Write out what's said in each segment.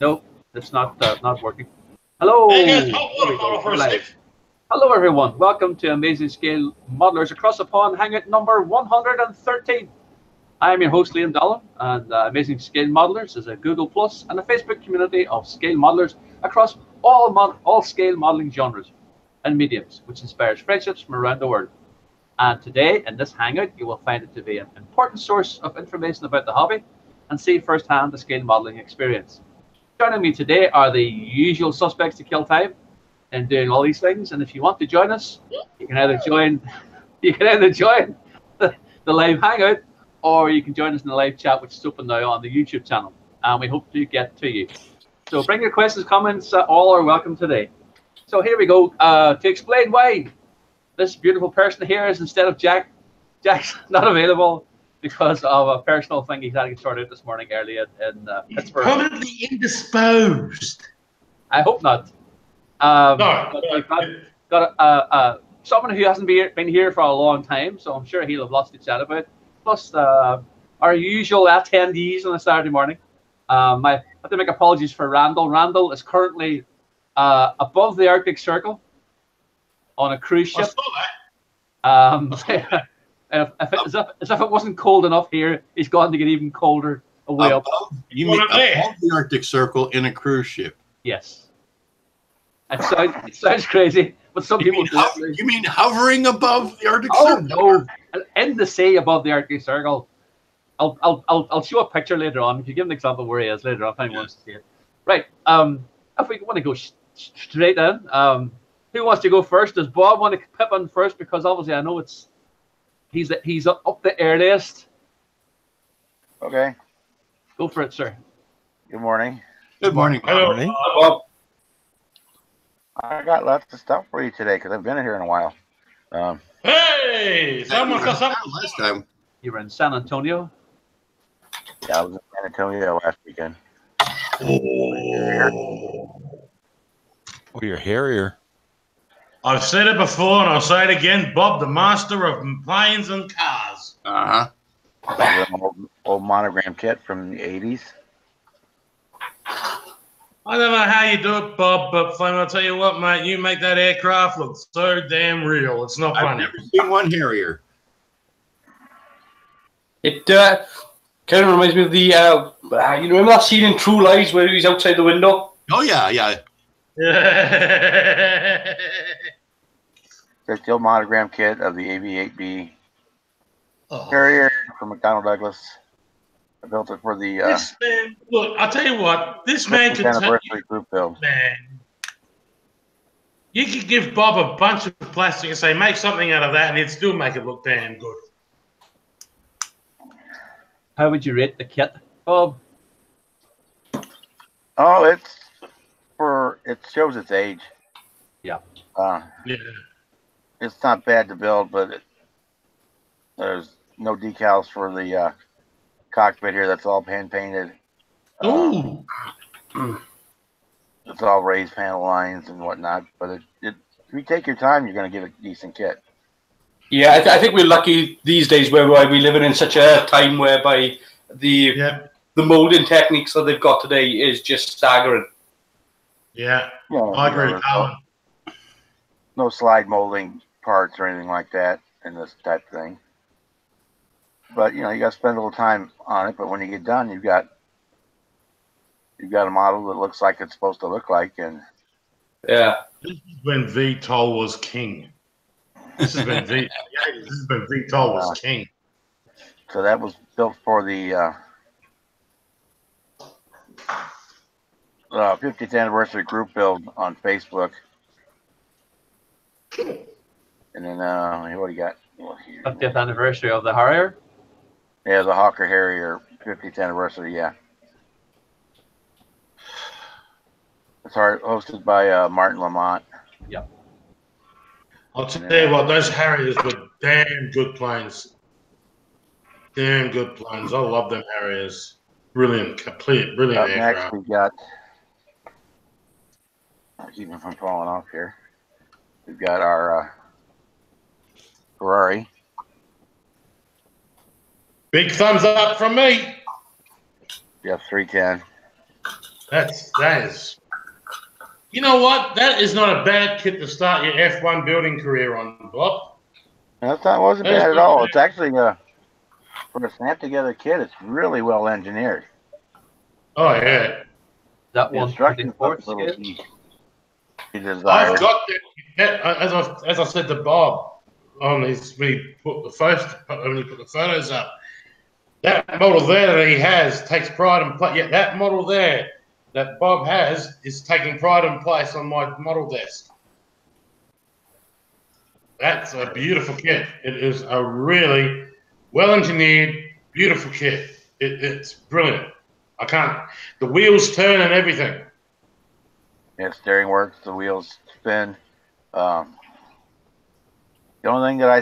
No, it's not working. Hey guys, Hello, oh, there what a we go. photo for We're a live. sec. Hello, everyone. Welcome to Amazing Scale Modelers Across the Pond Hangout number 113. I am your host, Liam Dolan, and Amazing Scale Modelers is a Google Plus and a Facebook community of scale modelers across all scale modeling genres and mediums, which inspires friendships from around the world. And today, in this Hangout, you will find it to be an important source of information about the hobby and see firsthand the scale modeling experience. Joining me today are the usual suspects to kill time and doing all these things. And if you want to join us, you can either join you can either join the live hangout, or you can join us in the live chat, which is open now on the YouTube channel. And we hope to get to you. So bring your questions, comments. All are welcome today. So here we go. To explain why this beautiful person here is instead of Jack. Jack's not available because of a personal thing he's had to get sorted this morning early in Pittsburgh. Permanently indisposed. I hope not. No, But we've got someone who hasn't been here for a long time, so I'm sure he'll have lots to chat about. Plus, our usual attendees on a Saturday morning. I have to make apologies for Randall. Randall is currently above the Arctic Circle on a cruise I ship. saw that. As if it wasn't cold enough here, he's gone to get even colder away up. You mean above the Arctic Circle in a cruise ship? Yes. It sounds crazy, but some people do. You mean hovering above the Arctic Oh Circle? no! In the sea above the Arctic Circle. I'll show a picture later on. If you give an example where he is later on, if anyone wants to see it. Right. If we want to go straight in, who wants to go first? Does Bob want to pip in first? Because obviously I know he's up the earliest. Okay. Go for it, sir. Good morning. Good morning. Hello, Morning. Bob. I got lots of stuff for you today because I've been here in a while. Hey, someone's got something. Last time. You were in San Antonio. Yeah, I was in San Antonio last weekend. Oh, you're hairier. I've said it before and I'll say it again. Bob, the master of planes and cars. Uh-huh. An old monogram kit from the 80s. I don't know how you do it, Bob, but Flame, I'll tell you what, mate, you make that aircraft look so damn real. It's not I've funny. never seen one Harrier. It kind of reminds me of the, you remember that scene in True Lies where he's outside the window? Oh, yeah. It's the old monogram kit of the AV-8B Oh. Carrier from McDonnell Douglas. I built it for the This man, look, I'll tell you what, this man 50th could tell anniversary group build. man. You could give Bob a bunch of plastic and say, make something out of that, and he'd still make it look damn good. How would you rate the kit, Bob? Oh, it shows its age. Yeah. Yeah. It's not bad to build, but there's no decals for the cockpit here. That's all hand painted. Ooh. It's all raised panel lines and whatnot. But if you take your time, you're going to get a decent kit. Yeah, I think we're lucky these days where we living in such a time whereby the molding techniques that they've got today is just staggering. Yeah. Yeah, I agree with Alan. no slide molding parts or anything like that in this type of thing. But you got to spend a little time on it. But when you get done, you've got a model that looks like it's supposed to look like. And Yeah. This is when VTOL was king. This has been VTOL was king. so that was built for the 50th anniversary group build on Facebook. And then what do you got? 50th anniversary of the Harrier. Yeah, the Hawker Harrier 50th anniversary. Yeah. It's hosted by Martin Lamont. Yep. I'll tell you what, those Harriers were damn good planes. Damn good planes. I love them Harriers. Brilliant, brilliant Up next, aircraft. we got. I'll keep them from falling off here. We've got our Ferrari. Big thumbs up from me. F310. That is. You know what? That is not a bad kit to start your F1 building career on, Bob. That wasn't bad at all. It's actually for a snap together kit. It's really well engineered. Oh yeah. That The one instructions twenty-four look a little scale. desired. I've got that. As I said to Bob on his when he put the photos up. That model there that he has takes pride and place. Yeah, that model there that Bob has is taking pride and place on my model desk. That's a beautiful kit. It is a really well-engineered, beautiful kit. It's brilliant. I can't. The wheels turn and everything. Yeah, steering works. The wheels spin. The only thing that I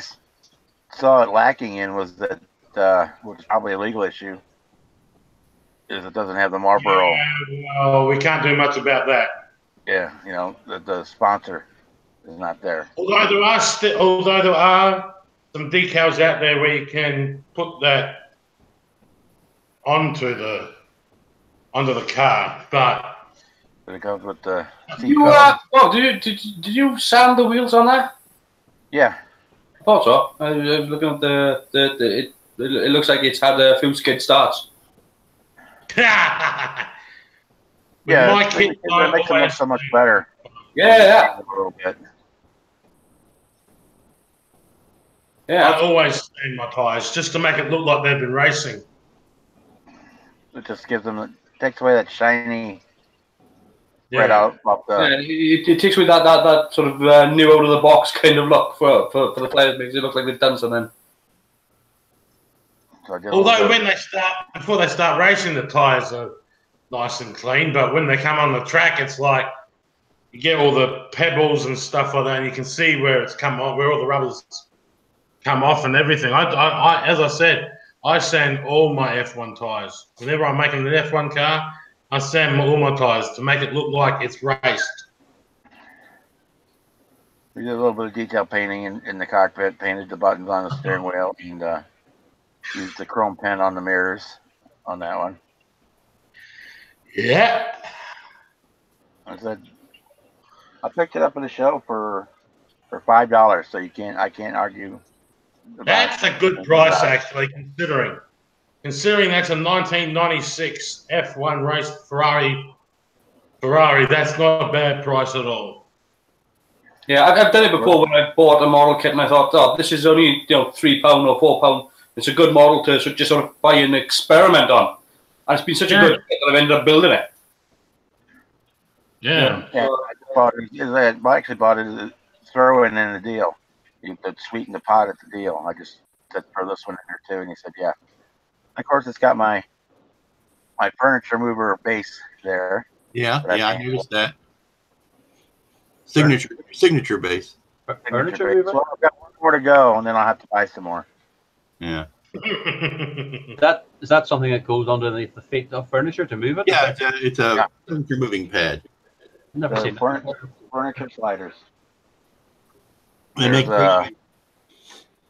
saw it lacking in was that, which is probably a legal issue, is it doesn't have the Marlboro. Yeah, well, we can't do much about that. Yeah, you know, the sponsor is not there. Although there are some decals out there where you can put that onto the car, but It comes with the seat You belt. oh, did you sand the wheels on that? Yeah, I thought so. I was looking at it looks like it's had a few skid starts. yeah. my It kit makes them look so much better. Yeah, A little bit. yeah. I always sand my tyres just to make it look like they've been racing. It just gives them, takes away that shiny Yeah. red out off the. Yeah, it takes away that sort of new out of the box kind of look for the players. Makes it look like they've done something. So I did a little Although bit. before they start racing, the tyres are nice and clean, but when they come on the track, it's like you get all the pebbles and stuff like that, and you can see where it's come on, where all the rubbers come off and everything. I as I said, I sand all my F1 tyres. Whenever I'm making an F1 car, I sand all my tyres to make it look like it's raced. We did a little bit of detail painting in the cockpit, painted the buttons on the steering wheel, and used the chrome pen on the mirrors on that one. Yeah. I said, I picked it up at a show for $5, so I can't argue. That's a good price, actually, considering that's a 1996 F1 race Ferrari. That's not a bad price at all. Yeah, I've done it before when I bought a model kit and I thought, oh, this is only £3 or £4. It's a good model to just sort of buy an experiment on. And it's been such a good kit that I've ended up building it. Yeah. I actually bought it throw-in in the deal. You could sweeten the pot at the deal. I just said, throw this one in there too, and he said, yeah. Of course, it's got my furniture mover base there. Yeah, I noticed that. Signature base. Furniture base. mover? So I've got one more to go, and then I'll have to buy some more. Yeah. Is that something that goes underneath the feet of furniture to move it? Yeah, it's a furniture moving pad. I've never seen that. Furniture sliders. They make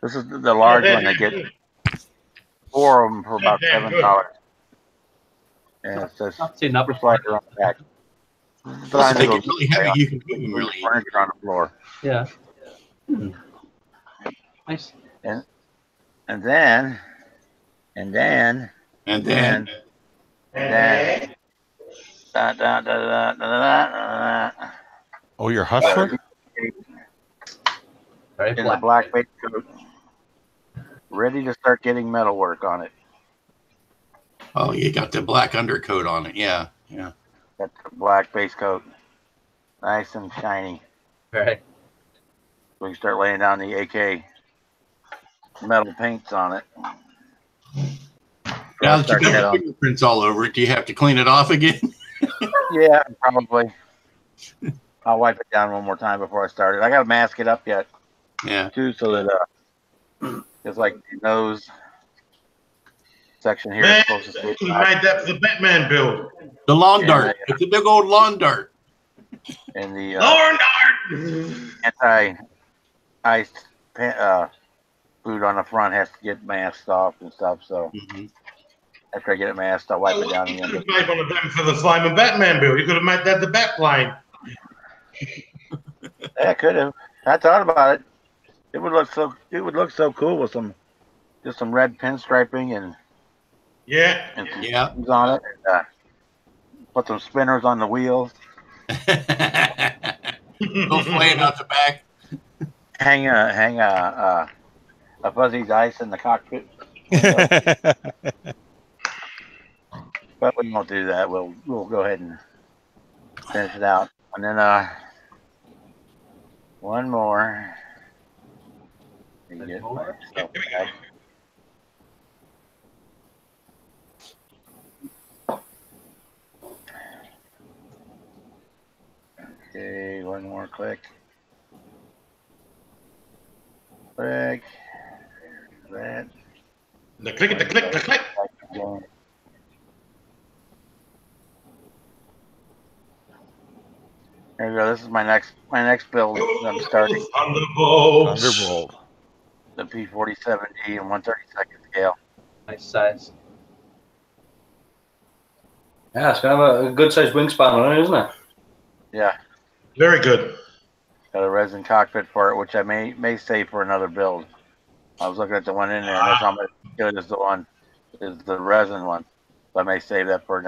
This is the large one. They get 4 of them for about $7. And it says Not seen that super before. slider on the back. Plus, they get really heavy. You can move them really easy. Furniture on the floor. Yeah. Nice. And then. Oh, you're hustler? Very In the black. black base coat, ready to start getting metal work on it. Oh, you got the black undercoat on it. Yeah. Got the black base coat, nice and shiny. Very. We can start laying down the AK metal paints on it. Now that you got fingerprints all over it, do you have to clean it off again? Yeah, probably. I'll wipe it down one more time before I start it. I got to mask it up yet. Yeah. Too, so that it's like the nose section here is supposed to stay. You made that for the Batman build. The lawn dart. It's a big old lawn dart. And the Lawn dart. anti-ice boot on the front has to get masked off and stuff. So After I get it masked, I'll wipe it down You again. could have made one of them for the Flaming Batman build. You could have made that the Batplane. Yeah, I could have. I thought about it. It would look so. It would look so cool with just some red pinstriping and some things on it. And, put some spinners on the wheels. Go flaying out the back. Hang a fuzzy dice in the cockpit. But we won't do that. We'll go ahead and finish it out. And then one more. Get myself back. Okay, one more click. Click. There's that. The click. There you go. This is my next build that I'm starting. Thunderbolt. The P47D and 1/32 scale. Nice size. Yeah, it's going to have a good sized wingspan on it, isn't it? Yeah. Very good. Got a resin cockpit for it, which I may save for another build. I was looking at the one in there, and that's how much good is the resin one. So I may save that for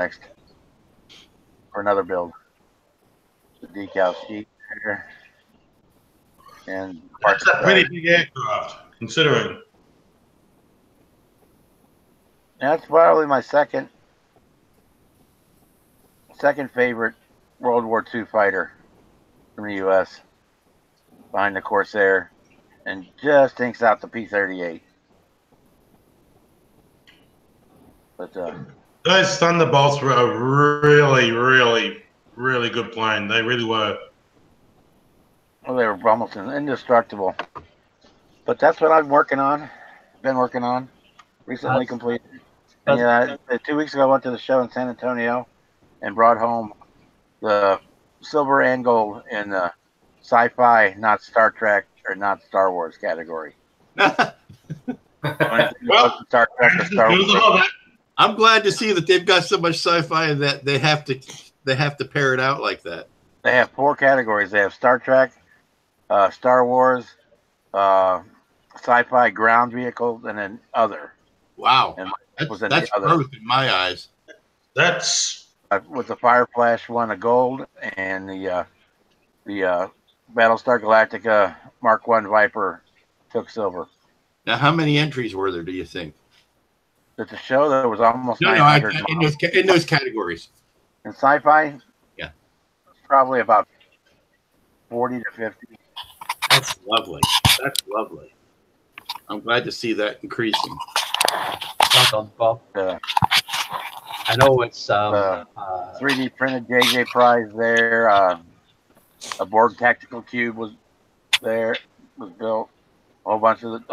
another build. The decal sheet here. And That's a pretty big aircraft, considering. That's probably my second favorite World War II fighter from the U.S. behind the Corsair, and just thinks out the P-38. But those Thunderbolts were a really, really, really good plane. They really were. Well, they were almost indestructible. But that's what I'm working on. Been working on. Recently completed. And, yeah, 2 weeks ago I went to the show in San Antonio and brought home the silver and gold in the sci-fi, not Star Trek or not Star Wars category. Well, Star Trek or Star Wars. I'm glad to see that they've got so much sci-fi and that they have to pair it out like that. They have 4 categories. They have Star Trek, Star Wars, sci-fi ground vehicles, and then other. Wow, and that's growth in my eyes. That's with the Fire Flash one of gold and the Battlestar Galactica Mark I Viper took silver. Now, how many entries were there? Do you think? At the show, there was almost 900 in those categories. In sci-fi, yeah, probably about 40 to 50. That's lovely. That's lovely. I'm glad to see that increasing. Well done, Bob. I know it's 3D printed JJ prize there. A Borg tactical cube was built. A whole bunch of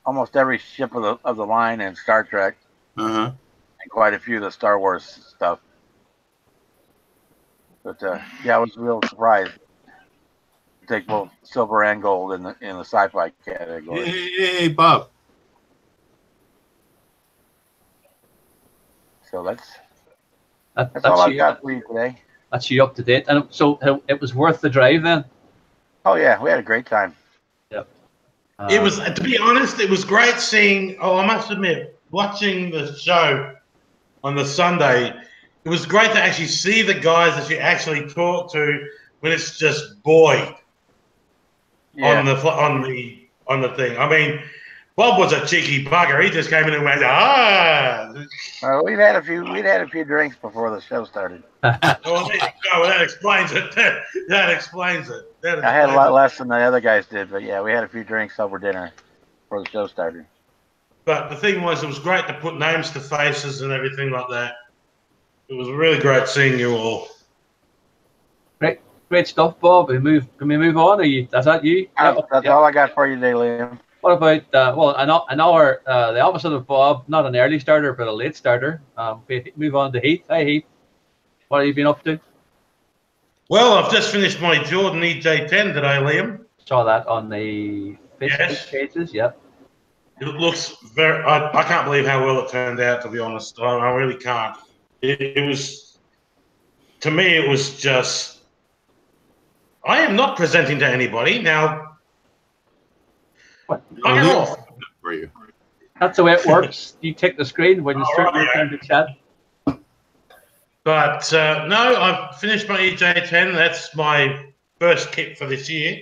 almost every ship of the line in Star Trek, and quite a few of the Star Wars stuff. But yeah, I was real surprised. Take both silver and gold in the sci-fi category. Hey, Bob. So that's that's all I've got for you today. That's you up to date, and so it was worth the drive then. Oh yeah, we had a great time. Yep. It was, to be honest, it was great seeing. Oh, I must admit, watching the show on the Sunday, it was great to actually see the guys that you actually talk to when it's just Boyd on the thing. I mean, Bob was a cheeky bugger. He just came in and went, we'd had a few drinks before the show started. Well, there you go. That explains it. That explains it. I had a lot less than the other guys did, but yeah, we had a few drinks over dinner before the show started. But the thing was, it was great to put names to faces and everything like that. It was really great seeing you all. Great stuff, Bob. Can we move on? Is that you? That's all I got for you today, Liam. What about the opposite of Bob? Not an early starter, but a late starter. We move on to Heath. Hi, Heath. What have you been up to? Well, I've just finished my Jordan EJ10 today, Liam. Saw that on the Facebook pages. Yep. It looks very. I can't believe how well it turned out. To be honest, I really can't. It was, to me, it was just. I am not presenting to anybody now. What? Knock it off. For you. That's the way it works. You take the screen when you start your turn to chat. But no, I've finished my EJ10. That's my first kit for this year.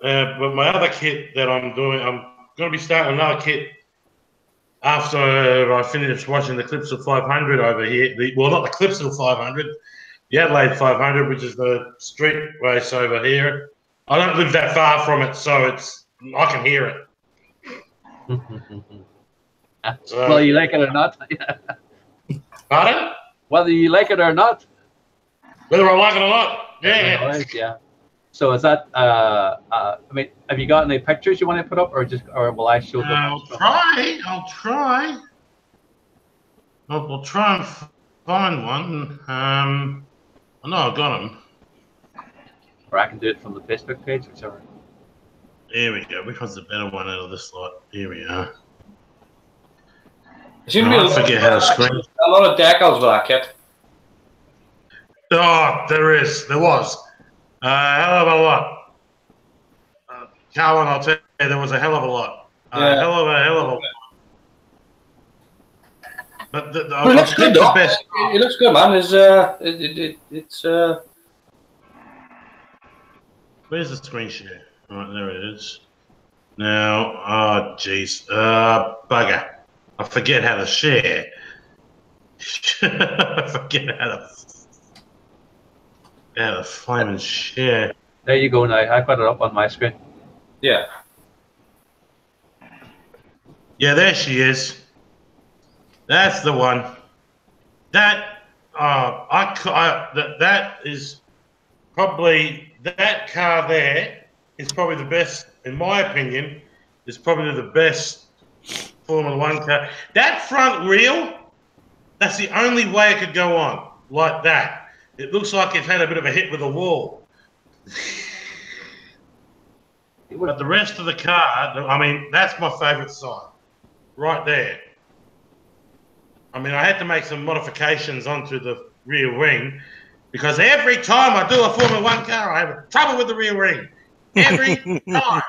But my other kit that I'm doing, I'm going to be starting another kit after I finish watching the Clipsal 500 over here. Well, not the Clipsal 500, the Adelaide 500, which is the street race over here. I don't live that far from it, so I can hear it. So, Whether you like it or not. Pardon? Whether you like it or not. Whether I like it or not. Yeah. Yeah. So is that? I mean, have you got any pictures you want to put up, or will I show them? I'll try. I'll try and find one. I know I've got them. Or I can do it from the Facebook page, whichever. Here we go. Which one's the better one out of this lot? Here we are. I forget how to screen. A lot of decals for that kit. Oh, there was. Hell of a lot. Carlin, I'll tell you, there was a hell of a lot. Yeah. Hell of a lot. But It looks good, though. It looks good, man. It's Where's the screen share? Right, there it is. Now, oh, jeez. Bugger. I forget how to share. I forget how to find and share. There you go now. I've got it up on my screen. yeah. Yeah, there she is. That's the one. That that is probably, that car there is probably the best, in my opinion, is probably the best Formula One car. That front wheel, that's the only way it could go on, like that. It looks like it's had a bit of a hit with a wall. But the rest of the car, I mean, that's my favourite side, right there. I mean, I had to make some modifications onto the rear wing because every time I do a Formula One car, I have trouble with the rear wing. Every time.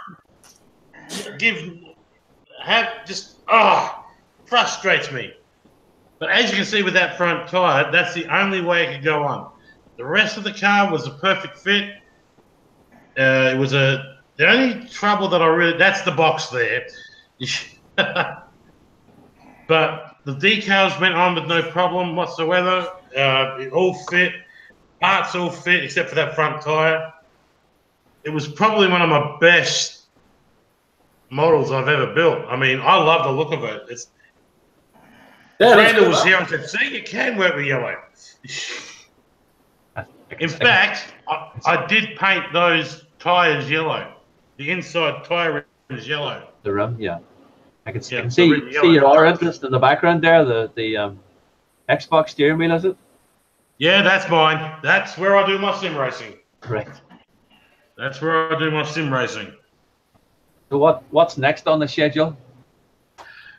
Frustrates me. But as you can see with that front tyre, that's the only way it could go on. The rest of the car was a perfect fit. It was the only trouble that that's the box there. But the decals went on with no problem whatsoever. It all fit. Parts all fit except for that front tyre. It was probably one of my best models I've ever built. I mean, I love the look of it. Randall was here and said, see, you can work with yellow. In fact, I did paint those tyres yellow. The inside tyre is yellow. The rim, yeah. I can see your other interest in the background there, the Xbox steering wheel, is it? Yeah, that's mine. That's where I do my sim racing. Right. That's where I do my sim racing. So what's next on the schedule?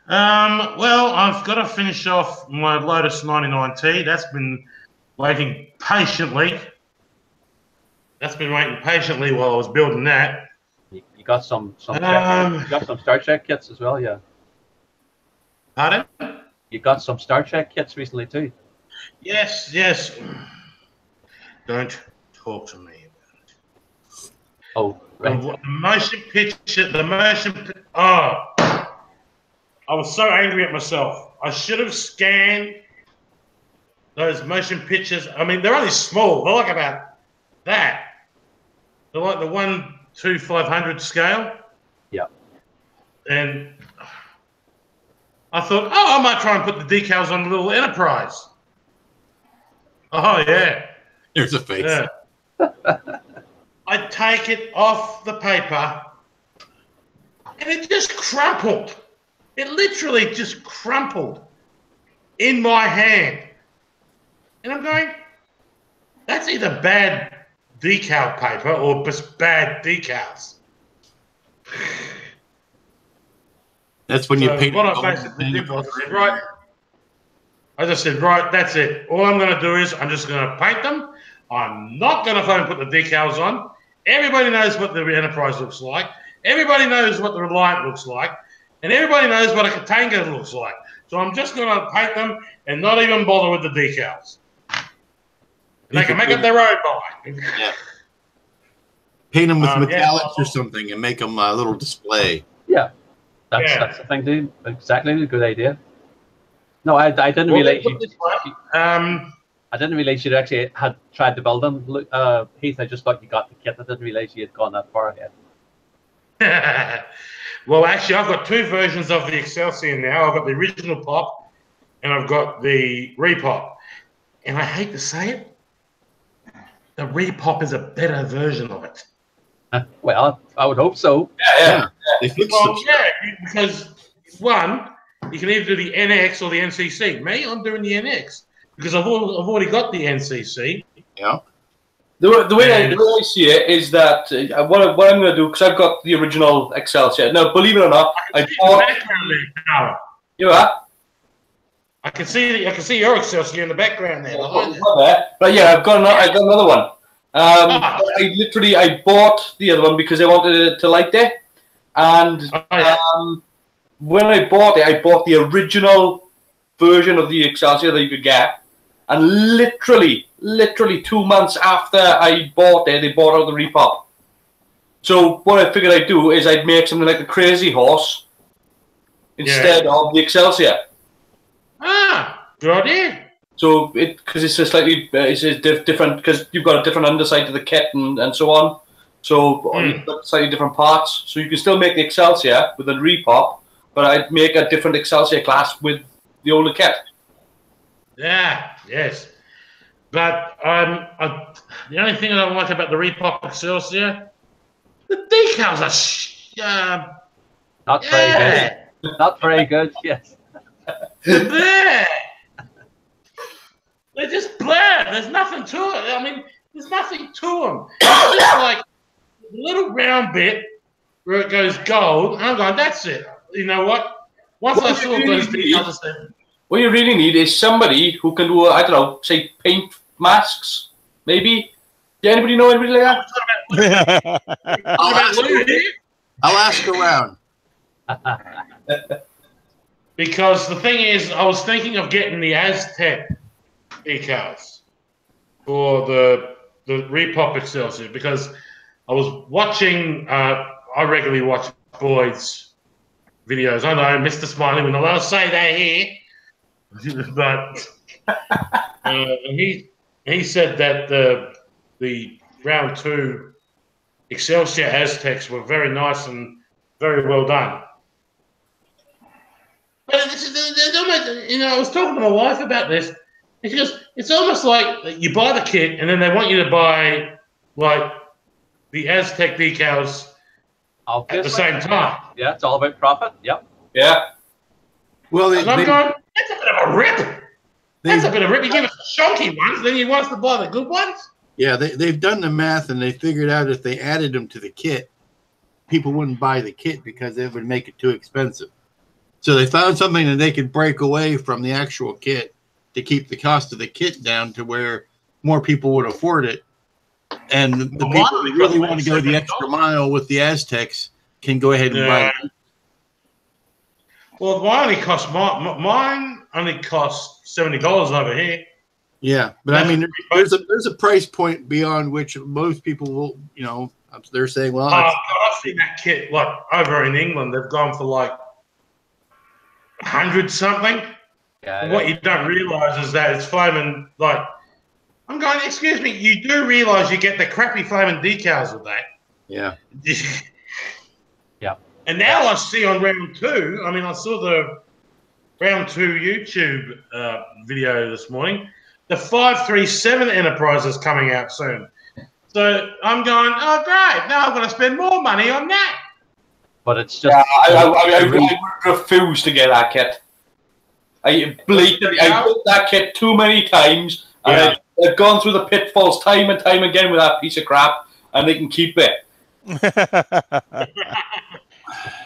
Well, I've got to finish off my Lotus 99T. That's been waiting patiently. While I was building that. You got some Star Trek kits as well, yeah. Pardon? You got some Star Trek kits recently too. Yes. Don't talk to me about it. Oh, right. The motion picture. Oh, I was so angry at myself. I should have scanned those motion pictures. I mean, they're only small. They're like about that. They're like the 1:500 scale. Yeah. And I thought, I might try and put the decals on the little Enterprise. Oh, yeah. Here's a face. Yeah. I take it off the paper, and it just crumpled. It literally just crumpled in my hand. And I'm going, that's either bad decal paper or just bad decals. That's when you So paint what it I basically did was I said, right, I just said, right, that's it. All I'm going to do is I'm just going to paint them. I'm not going to put the decals on. Everybody knows what the Enterprise looks like. Everybody knows what the Reliant looks like. And everybody knows what a Katanga looks like. So I'm just going to paint them and not even bother with the decals. And they can make up their own mind. Yeah. Paint them with metallics yeah. or something and make them a little display. Yeah, that's the thing, dude. Exactly, a good idea. No, I didn't realize you. I didn't realize you actually had tried to build them. Look, Heath, I just thought you got the kit. I didn't realize you had gone that far ahead. Well, actually, I've got two versions of the Excelsior now. I've got the original pop, and I've got the repop. And I hate to say it, the repop is a better version of it. Well, I would hope so. Yeah. Because one, you can either do the NX or the NCC. Me, I'm doing the NX because I've already got the NCC. Yeah. The way I see it is that what I'm going to do, because I've got the original Excelsior. Now, believe it or not, I bought. You are? I can see your Excelsior in the background there. But yeah, I've got another one. I bought the other one because I wanted it to light there, and when I bought the original version of the Excelsior that you could get, and literally 2 months after I bought it, they bought out the repop. So what I figured I'd do is I'd make something like the Crazy Horse instead of the Excelsior. Good idea. So because it's a slightly different, because you've got a different underside to the kit and so on. So you've got slightly different parts. So you can still make the Excelsior with a repop, but I'd make a different Excelsior class with the older kit. Yeah. Yes. But the only thing that I like about the repop Excelsior, the decals are not very good. Not very good. Yes. They're just blurred. There's nothing to it. I mean, there's nothing to them. It's just like a little round bit where it goes gold. And I'm going, that's it. You know what? Once I saw those decals, what you really need is somebody who can do, I don't know, say paint masks, maybe. Do anybody know anybody like that? I'll ask around. Because the thing is, I was thinking of getting the Aztec decals for the repop Excelsior because I was watching. I regularly watch Boyd's videos. I know, Mr. Smiley, we're not allowed to say that here, but he said that the round 2 Excelsior Aztecs were very nice and very well done. But I was talking to my wife about this. And she goes, it's almost like you buy the kit and then they want you to buy like the Aztec decals at the same time. Yeah, it's all about profit. Yep. Yeah. Well, and I'm going, that's a bit of a rip. That's a bit of a rip. You give us the shonky ones, then you want us to buy the good ones? Yeah, they've done the math and they figured out if they added them to the kit, people wouldn't buy the kit because it would make it too expensive. So they found something that they could break away from the actual kit to keep the cost of the kit down to where more people would afford it. And the people who really want to go the extra mile with the Aztecs can go ahead and buy them. Well, mine only cost $70 over here. Yeah, but I mean, there's a price point beyond which most people will, they're saying, well, I've seen that kit like over in England. They've gone for like 100 something. Yeah, what you don't realise is that it's flaming like. I'm going, excuse me, you do realise you get the crappy flaming decals with that. Yeah. Yeah. And now I see on round 2, I mean, I saw the round 2 YouTube video this morning. The 537 Enterprise is coming out soon. So I'm going, oh, great. Now I've got to spend more money on that. But it's just... Yeah, I refuse to get that kit. I built that kit too many times. Yeah. And I've gone through the pitfalls time and time again with that piece of crap, and they can keep it.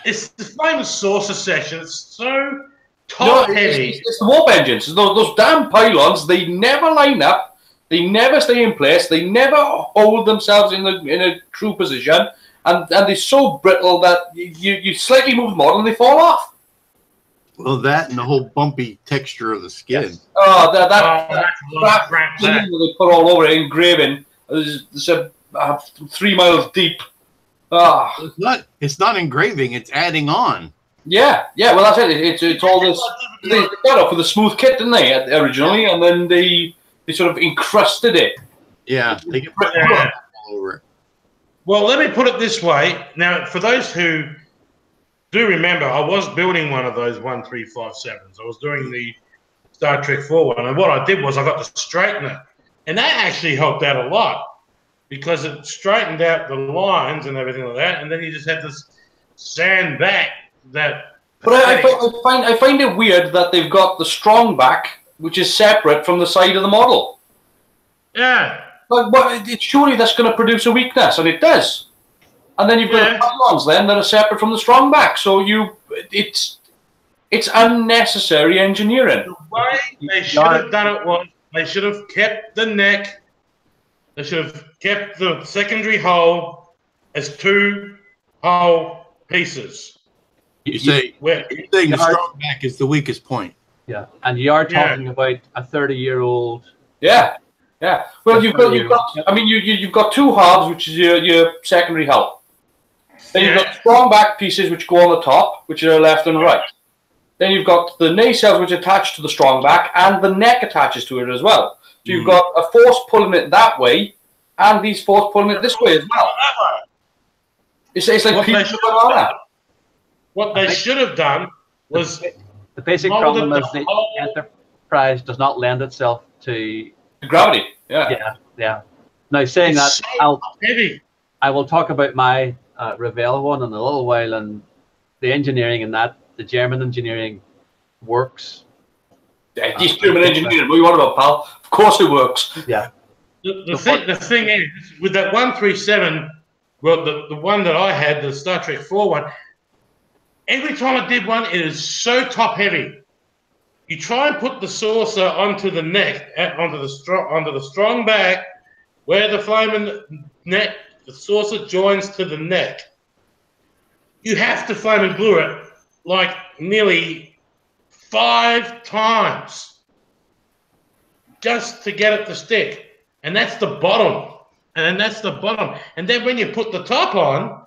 It's the famous saucer section. It's so No, top heavy. it's the warp engines. Those damn pylons, they never line up. They never stay in place. They never hold themselves in a true position. And they're so brittle that you slightly move the model and they fall off. Well, that and the whole bumpy texture of the skin. Yes. Oh, That's a lot of crap, thing that. that they put all over it, engraving. It's 3 miles deep. Ah. It's not engraving. It's adding on. Yeah. Well, that's it. It's all this. They got up with a smooth kit, didn't they, originally, and then they sort of encrusted it. Yeah, they get all over it. Well, let me put it this way. Now, for those who do remember, I was building one of those 1357s. I was doing the Star Trek 4 one, and what I did was I got to straighten it, and that actually helped out a lot because it straightened out the lines and everything like that, and then you just had to sand back that. But I find it weird that they've got the strong back, which is separate from the side of the model. Yeah. But surely that's going to produce a weakness, and it does. And then you've got the pylons then that are separate from the strong back. So it's unnecessary engineering. The way they should have done it was they should have kept the neck. They should have kept the secondary hull as 2 hull pieces. You're saying the strong back is the weakest point. Yeah, and you are talking about a 30-year-old. Yeah. Well, you've got 2 halves, which is your secondary hull. Then you've got strong back pieces which go on the top, which are left and right. Then you've got the nacelles which attach to the strong back, and the neck attaches to it as well. So you've got a force pulling it that way, and these force pulling it this way as well. It's like pizza banana. What they should have done was the basic problem is the Enterprise does not lend itself to gravity. Yeah. Now, saying that, I will talk about my Revell one in a little while, and the engineering in that, the German engineering works. Yeah, this German engineering, what are you on about, pal? Of course it works. Yeah. The thing is, with that 137, well, the one that I had, the Star Trek 4 one, every time I did one, it is so top heavy. You try and put the saucer onto the neck, onto the strong back, where the flaming neck, the saucer joins to the neck. You have to flame and glue it like nearly 5 times just to get it to stick, and that's the bottom. And then when you put the top on,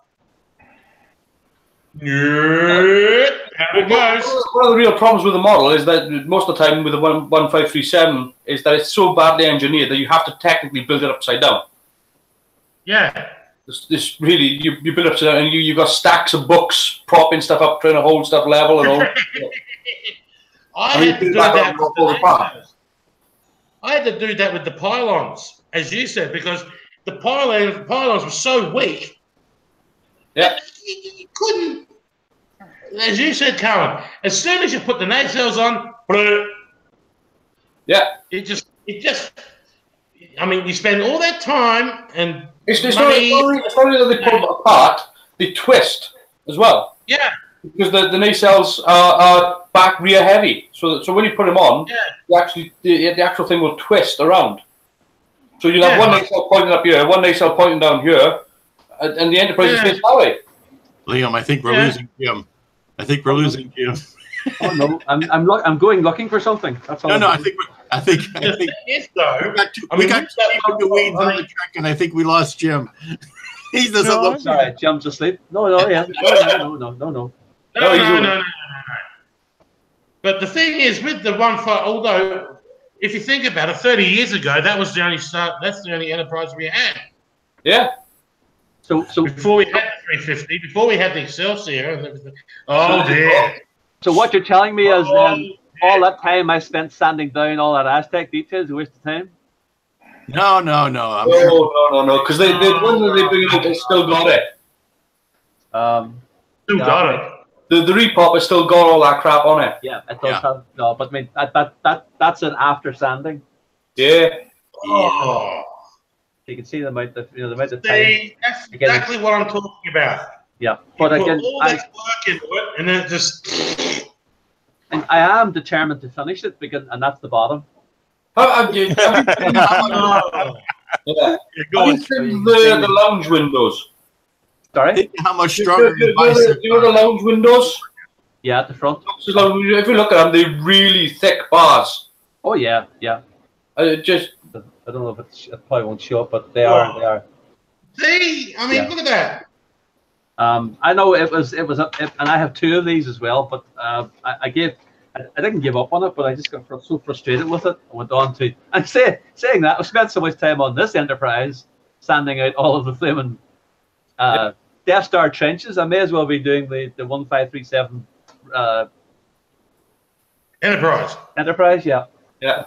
how it goes. One of the real problems with the model is that most of the time with the 1537 is that it's so badly engineered that you have to technically build it upside down. Yeah. This really, you build it upside down and you've got stacks of books propping stuff up, trying to hold stuff level and all. I had to do that with the pylons, as you said, because the pylons were so weak. Yeah. You couldn't, as you said, Colin, as soon as you put the nacelles on, it just, I mean, you spend all that time and it's not only that they pull them apart, they twist as well. Yeah. Because the nacelles are back rear heavy. So when you put them on, the actual thing will twist around. So you'll have one nacelle pointing up here, one nacelle pointing down here, and the Enterprise is faced that way. Liam, I think we're losing Jim. Oh no, I'm going looking for something. That's all. No, I think we got the weeds on the track, and I think we lost Jim. He doesn't look sorry. Jim's asleep. No, yeah. No. But the thing is, with the 1.5, although if you think about it, 30 years ago, that was the only that's the only Enterprise we had. Yeah. So before we had the 350, before we had the Excelsior and everything. Oh dear. So what you're telling me is all that time I spent sanding down all that Aztec details, a waste of time? No. No, because they bring it up, they still got it. Still got it. The repop has still got all that crap on it. Yeah, it does have no, but I mean that's an after sanding. Yeah. Oh. You can see the amount of time. That's exactly what I'm talking about. Yeah, but You put again, all that work into it, and then it just. and I am determined to finish it because, and that's the bottom. Have you seen, Oh. yeah. Go Have you seen the lounge windows? Sorry. Think how much stronger your You bicep. know the lounge windows? Yeah, at the front. If you look at them, they're really thick bars. Oh yeah, yeah. Just I don't know if it probably won't show up, but they are. They are. See, I mean, Yeah. look at that. I know it was, and I have two of these as well. But I didn't give up on it, but I just got so frustrated with it. I went on to, and saying that, I've spent so much time on this Enterprise, sanding out all of the flaming Death Star trenches. I may as well be doing the 1537 Enterprise. Yeah. yeah.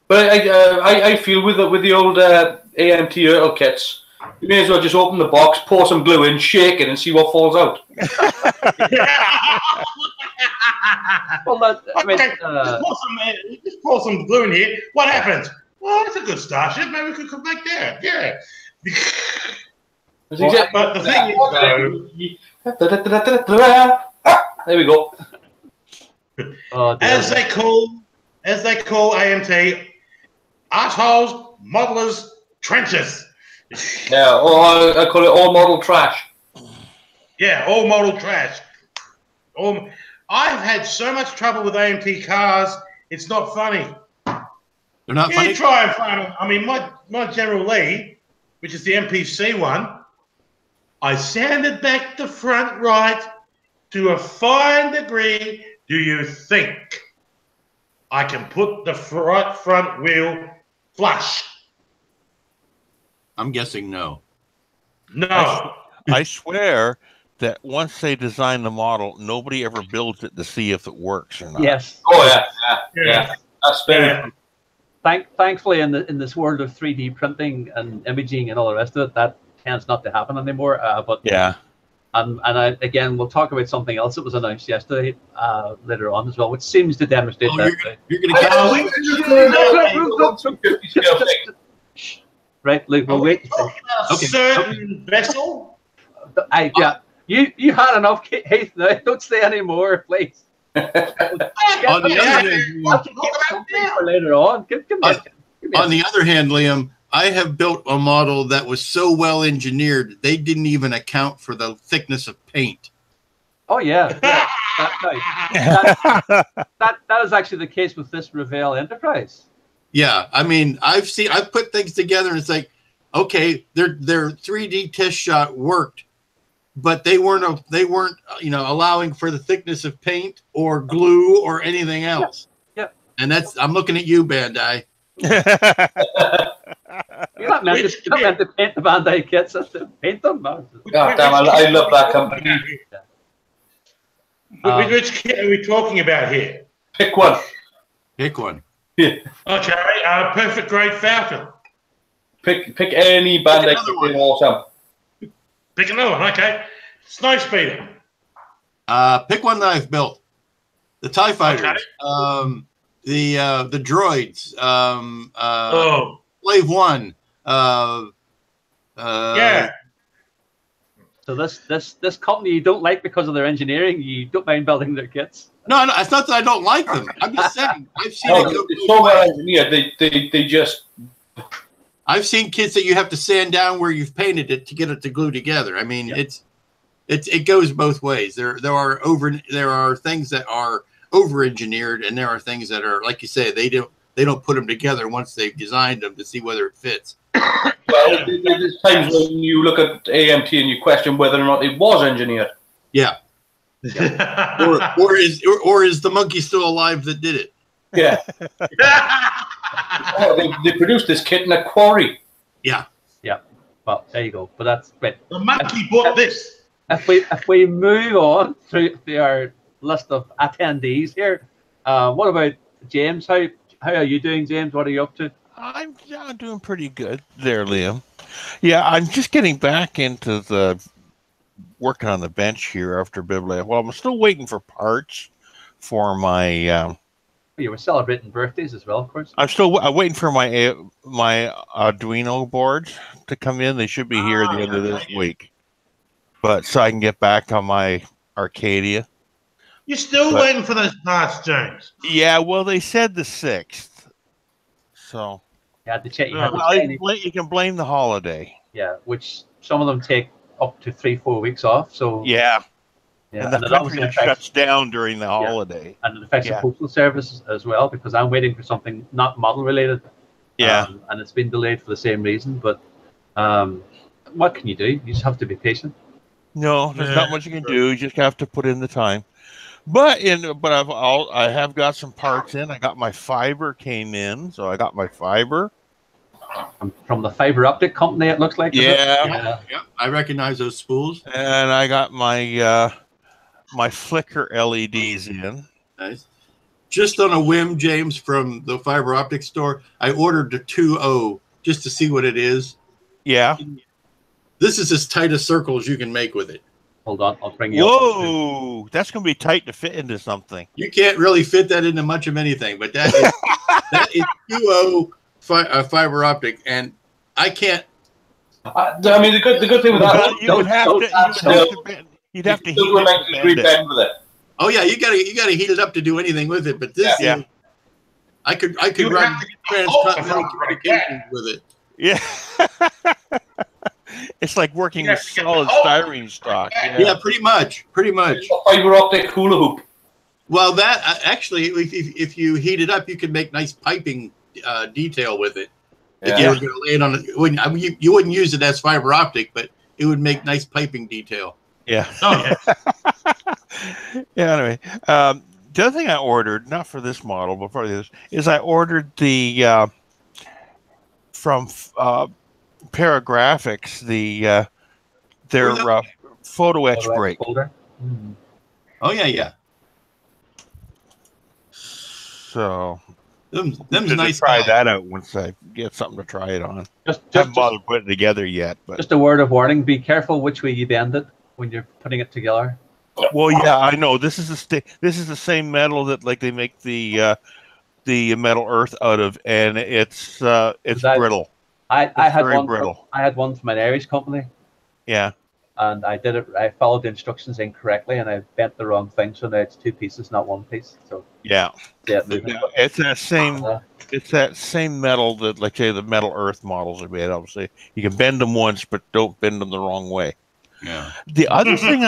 But I feel with the old AMT Turtle kits, you may as well just open the box, pour some glue in, shake it, and see what falls out. well, that, I mean, just pour some glue in here. What happens? Well, that's a good starship. Maybe we could come back there. Yeah. But the thing is, though, there we go. as they call AMT, assholes, modelers, trenches. Yeah, or I call it all model trash. Yeah, all model trash. I've had so much trouble with AMT cars. It's not funny. They're not You funny. try and find them. I mean, my General Lee, which is the MPC one, I sanded back the front right to a fine degree. Do you think I can put the right front wheel flush? I'm guessing no. No. I swear that once they design the model, nobody ever builds it to see if it works or not. yes. Oh yeah. That's very. Thankfully, in this world of 3D printing and imaging and all the rest of it, that tends not to happen anymore. But Yeah. and again, we'll talk about something else that was announced yesterday later on as well, which seems to demonstrate that. You're gonna get. Right, Luke. We'll wait. A certain vessel. Yeah. You had enough, Heath. Now don't say any more, please. On the other hand, I'll keep something for later on. Give me on the other hand, Liam, I have built a model that was so well engineered they didn't even account for the thickness of paint. Oh yeah. That is actually the case with this Revell Enterprise. Yeah, I mean, I've put things together and it's like, okay, their 3D test shot worked, but they weren't allowing for the thickness of paint or glue or anything else. Yeah. And I'm looking at you, Bandai. You're not meant to paint the Bandai kits, that's to paint them. God damn, I love that company. Which kit are we talking about here? Pick one. Pick one. Yeah. Okay, perfect grade Falcon. Pick any Bandai kit. Awesome. Pick another one, okay. Snow Speeder. Pick one that I've built. The TIE Fighters. Okay. The droids. Slave One. Yeah. So this company you don't like because of their engineering, you don't mind building their kits. No, it's not that I don't like them. I'm just saying I've seen It's so well engineered. They just. I've seen kits that you have to sand down where you've painted it to get it to glue together. I mean, it goes both ways. There are things that are over engineered, and there are things that are, like you say, they don't put them together once they've designed them to see whether it fits. Well, there's times when you look at AMT and you question whether or not it was engineered. Yeah. or is the monkey still alive that did it? Yeah. They produced this kit in a quarry. Yeah. Yeah. Well, there you go. But that's right. The monkey bought this. If we move on through our list of attendees here, what about James? How are you doing, James? What are you up to? I'm doing pretty good there, Liam. Yeah, I'm just getting back into the working on the bench here after Biblia. Well, I'm still waiting for parts for my. You were celebrating birthdays as well, of course. I'm waiting for my Arduino boards to come in. They should be here at the end of this week. but so I can get back on my Arcadia. You're still waiting for those parts, James. Yeah, well, they said the 6th. So You had to check. you can blame the holiday. Yeah, which some of them take up to 3-4 weeks off. So Yeah. yeah, And the country shuts down during the holiday. And it affects the postal service as well, because I'm waiting for something not model related. Yeah. And it's been delayed for the same reason. But what can you do? You just have to be patient. No, there's not much you can do. You just have to put in the time. But I have got some parts in. I got my fiber came in, so I got my fiber from the fiber optic company. It looks like. Yeah. I recognize those spools. And I got my my flicker LEDs in. Nice. Just on a whim, James, from the fiber optic store, I ordered the 2.0 just to see what it is. Yeah. This is as tight a circle as you can make with it. Hold on, I'll bring you Whoa, that's going to be tight to fit into something. You can't really fit that into much of anything, but that is 2.0 fiber optic, and I can't. I mean, the good thing with that, you'd have to heat it with it. Oh yeah, you gotta heat it up to do anything with it. But this, I could run transcontinental communications with it. Yeah. It's like working with solid styrene stock. Yeah, pretty much. Fiber optic hula hoop. Well, that actually, if you heat it up, you can make nice piping detail with it. If you were going to lay it on, you wouldn't use it as fiber optic, but it would make nice piping detail. Yeah. Oh, yeah. Anyway, the other thing I ordered, not for this model, but for this, is I ordered the from Paragraphics, their photo etch brake. Oh yeah. So them's nice. Try that out once I get something to try it on. Haven't bothered putting it together yet. But just a word of warning: be careful which way you bend it when you're putting it together. Well, yeah, I know this is the same metal that like they make the metal earth out of, and it's brittle. I had one from an Irish company. Yeah. And I did it. I followed the instructions incorrectly, and I bent the wrong thing. So now it's 2 pieces, not 1 piece. So it's that same metal that, like, say, the metal earth models are made. Obviously, you can bend them once, but don't bend them the wrong way. Yeah. The other thing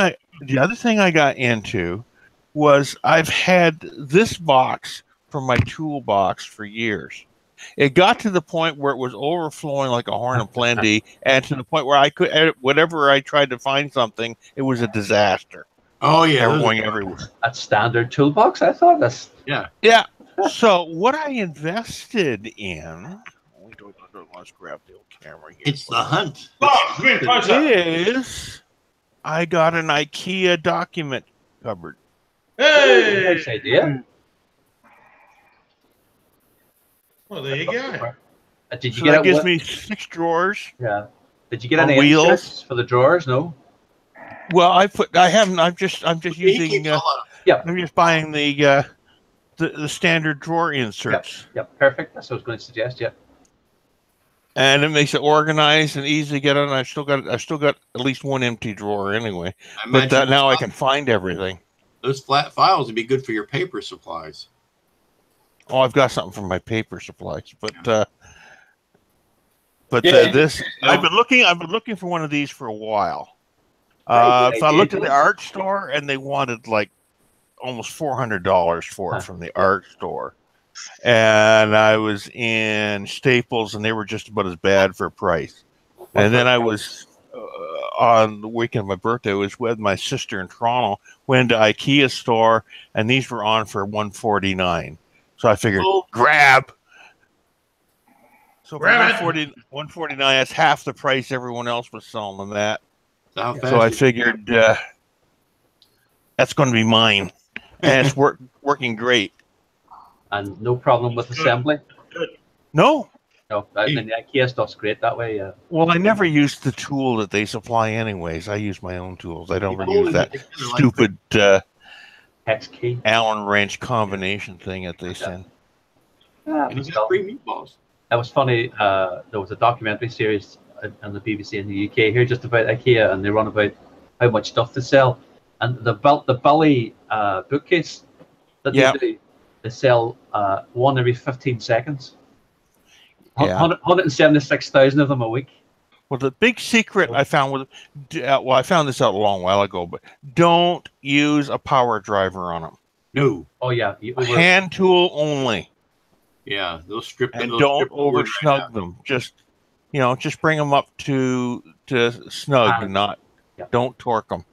I got into was I've had this box for my toolbox for years. It got to the point where it was overflowing like a horn of plenty, and to the point where I could, whenever I tried to find something, it was a disaster. Oh yeah, they were going everywhere. That's standard toolbox. I thought that's yeah. So what I invested in, let's grab the old camera here. It's the hunt. Is I got an IKEA document cupboard. Hey, nice idea. Well, there you go. Did you so get that gives me 6 drawers. Yeah. Did you get any wheels for the drawers? No. Well, I haven't. I'm just using. I'm just buying the standard drawer inserts. Yep. Perfect. That's what I was going to suggest. Yep. And it makes it organized and easy to get on. I still got at least 1 empty drawer anyway. But now I can find everything. Those flat files would be good for your paper supplies. Oh, I've got something for my paper supplies, but this I've been looking for one of these for a while. So I looked at the art store, and they wanted like almost $400 for it from the art store, and I was in Staples, and they were just about as bad for price. And then I was on the weekend of my birthday, I was with my sister in Toronto, went to IKEA store, and these were on for $149. So I figured, grab. So for $149, that's half the price everyone else was selling them at. So I figured that's going to be mine, and it's working great. And no problem with assembly. No. The IKEA stuff's great that way. Yeah. Well, I never use the tool that they supply, anyways. I use my own tools. I don't use that stupid. Hex key. Allen wrench combination thing that they send. Yeah, and he's got 3 meatballs. That was funny. There was a documentary series on the BBC in the UK here just about IKEA, and they run about how much stuff to sell. And the belly bookcase that Yeah. they do, they sell one every 15 seconds. Yeah. 176,000 of them a week. Well, the big secret I found was, well, I found this out a long while ago, but don't use a power driver on them. No. Oh yeah, Hand tool only. Yeah, they'll strip And they'll don't strip the wood over right snug out. them. Just just bring them up to snug and not don't torque them.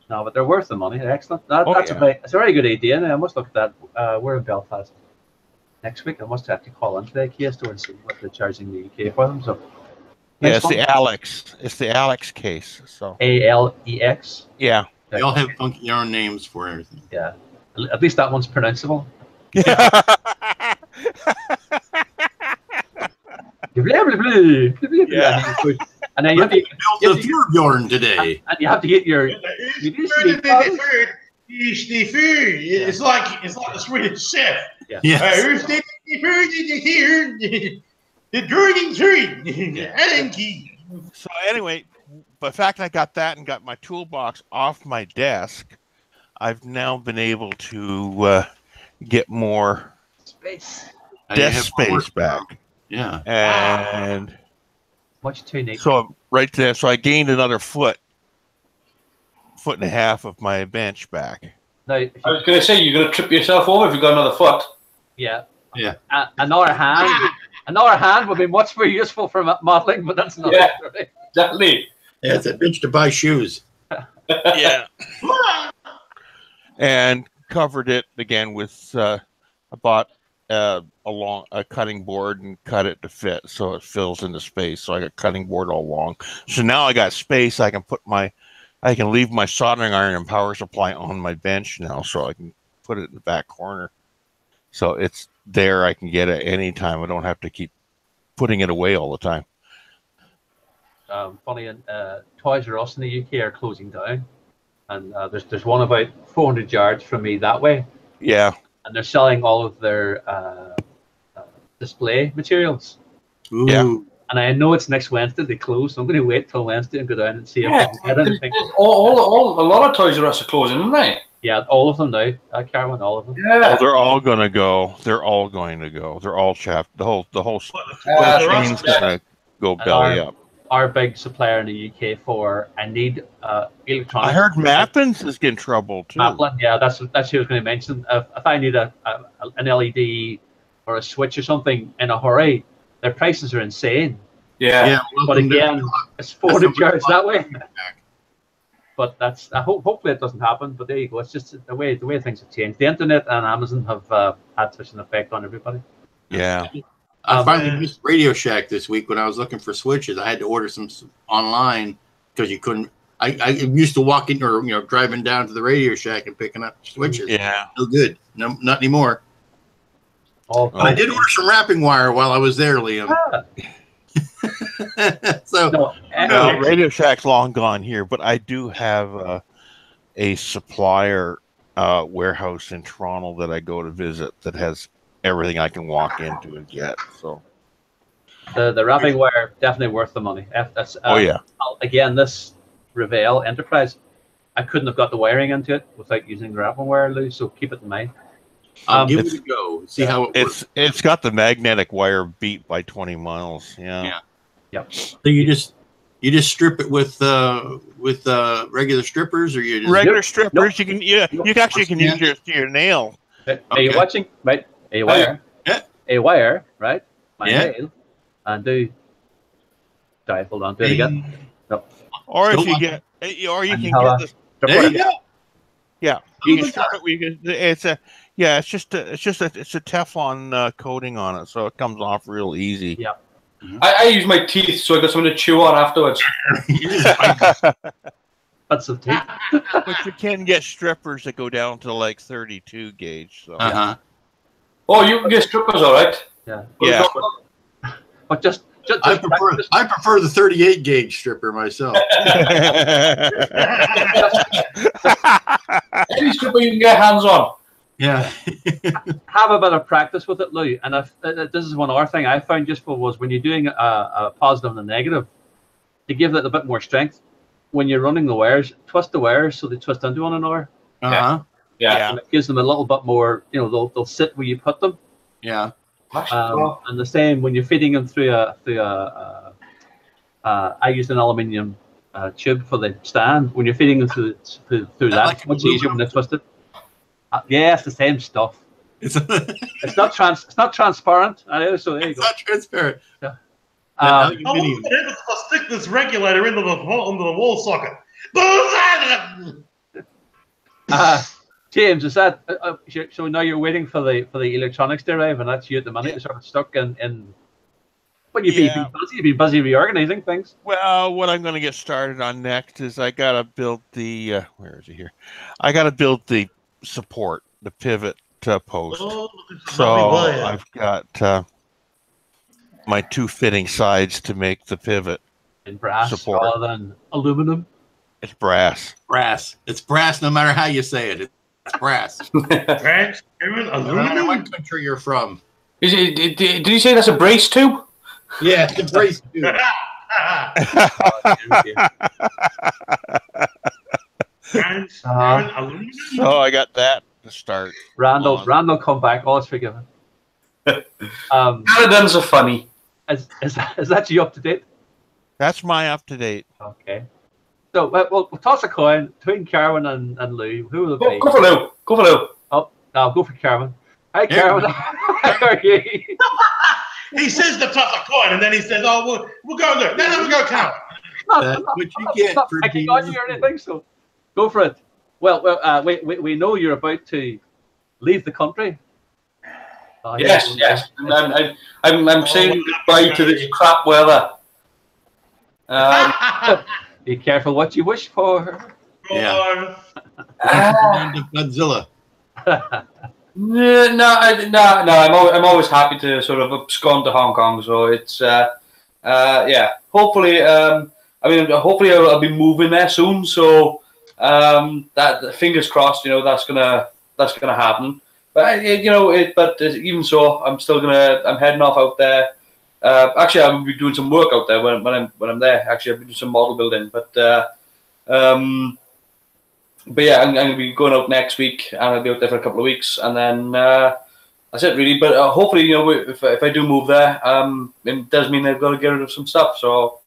No, but they're worth the money. They're excellent. It's a very good idea. And I must look at that. We're in Belfast next week. I must have to call into the IKEA store and see what they're charging the UK for them. So yeah, it's the Alex. It's the Alex case. So ALEX. Yeah. They all have funky yarn names for everything. Yeah. At least that one's pronounceable. Yeah. Yeah. And then you have to build the food yarn today. And you have to get your. It's like the Swedish chef. Yeah. Yes. So anyway, the fact I got that and got my toolbox off my desk, I've now been able to get more space. desk space back. Yeah. And much too neat. So right there, so I gained another foot and a half of my bench back. Now, I was going to say, you're going to trip yourself over if you've got another foot. Yeah. Yeah. Another hand would be much more useful for modeling, but that's not it. Exactly. Yeah, it's a bitch to buy shoes. Yeah. And covered it again with I bought a cutting board and cut it to fit so it fills into space. So I got cutting board all along. So now I got space. I can leave my soldering iron and power supply on my bench now, so I can put it in the back corner. So it's there. I can get it anytime. I don't have to keep putting it away all the time. Funny, Toys R Us in the UK are closing down, and there's one about 400 yards from me that way. Yeah. And they're selling all of their display materials. Ooh. Yeah. And I know it's next Wednesday they close, so I'm going to wait till Wednesday and go down and see if I can get anything. A lot of Toys R Us are closing, aren't they? Yeah, all of them now. Carwin, all of them. Yeah. Oh, they're all going to go. They're all going to go. They're all chapped. The whole chain's going to go belly up. Our big supplier in the UK for I need electronics. I heard Mappin's is getting trouble too. Maplin, yeah, that's what I was going to mention. If I need an LED or a switch or something in a hurry, their prices are insane. Yeah. But again, it's 400 yards that way. But that's hopefully it doesn't happen. But there you go. It's just the way things have changed. The internet and Amazon have had such an effect on everybody. Yeah. I finally missed Radio Shack this week when I was looking for switches. I had to order some online because you couldn't. I used to walk in or driving down to the Radio Shack and picking up switches. Yeah. No good. No, not anymore. Oh. I did order some wrapping wire while I was there, Liam. So No, Radio Shack's long gone here, but I do have a supplier warehouse in Toronto that I go to visit that has everything I can walk into and get. So the wrapping wire definitely worth the money. That's, again, this Revell Enterprise, I couldn't have got the wiring into it without using the wrapping wire, Lou. So keep it in mind. I'll give it a go. See how it works. It's got the magnetic wire beat by 20 miles. Yeah. So you just strip it with regular strippers, or you just regular strippers. You can can use your nail. Are you watching? Right, a wire. Yeah. A wire, right? My nail, and do. Sorry, hold on. Do it again. No. Or if you get, or you can get this. There you go. Yeah, you can strip it. It's just a Teflon coating on it, so it comes off real easy. Yeah. I use my teeth, so I got something to chew on afterwards. That's some teeth. But you can get strippers that go down to like 32 gauge. So. Oh, you can get strippers, all right. Yeah. Yeah. But just I prefer the 38 gauge stripper myself. Any stripper you can get hands on. Yeah. have a bit of practice with it, Lou. And this is one other thing I found useful was when you're doing a positive and a negative, to give it a bit more strength. when you're running the wires, twist the wires so they twist into one another. Uh-huh. Yeah. And it gives them a little bit more, you know, they'll sit where you put them. Yeah. And the same when you're feeding them through I used an aluminium tube for the stand. When you're feeding them through that, Like it's much easier when they're twisted. Yeah, it's the same stuff. It's It's not transparent. I know, so there you go. not transparent. Yeah. I was able to stick this regulator into the wall socket. James, is that so? Now you're waiting for the electronics to arrive, and that's you at the minute. You're sort of stuck in. But you've been busy. You've been busy reorganizing things. Well, what I'm going to get started on next is I got to build the where is it here? I got to build the support, the pivot post. So I've got my 2 fitting sides to make the pivot In brass support. rather than aluminum. It's brass. Brass. It's brass no matter how you say it. It's brass. Transparent No matter aluminum. what country you're from. Did you say that's a brace tube? Yeah, it's a brace too. Transparent aluminum. So I got that to start. Randall, come back. All is forgiven. Paladins are funny. Is that you up to date? That's my up to date. Okay. So we'll toss a coin between Carwin and Lou. Who will it be? Go for Lou. Go for Lou. Oh, no, I'll go for Carwin. Hi, Yeah. Carwin. How are you? He says the toss a coin, and then he says, "Oh, we'll go Lou. No, we'll go Carol." That's what you get Not for picking being on you or anything, so go for it. Well, we know you're about to leave the country. Yes. I'm saying goodbye to this crap weather. Be careful what you wish for. Yeah. Godzilla. No. I'm always happy to sort of abscond to Hong Kong. So it's yeah. Hopefully, hopefully I'll be moving there soon. So that fingers crossed. You know that's gonna happen. But even so, I'm heading off out there. Actually, I'm gonna be doing some work out there when I'm there. Actually, I'll be doing some model building. But yeah, I'm going to be going out next week, and I'll be out there for a couple of weeks, and then that's it really. But hopefully, you know, if I do move there, it does mean I've got to get rid of some stuff. So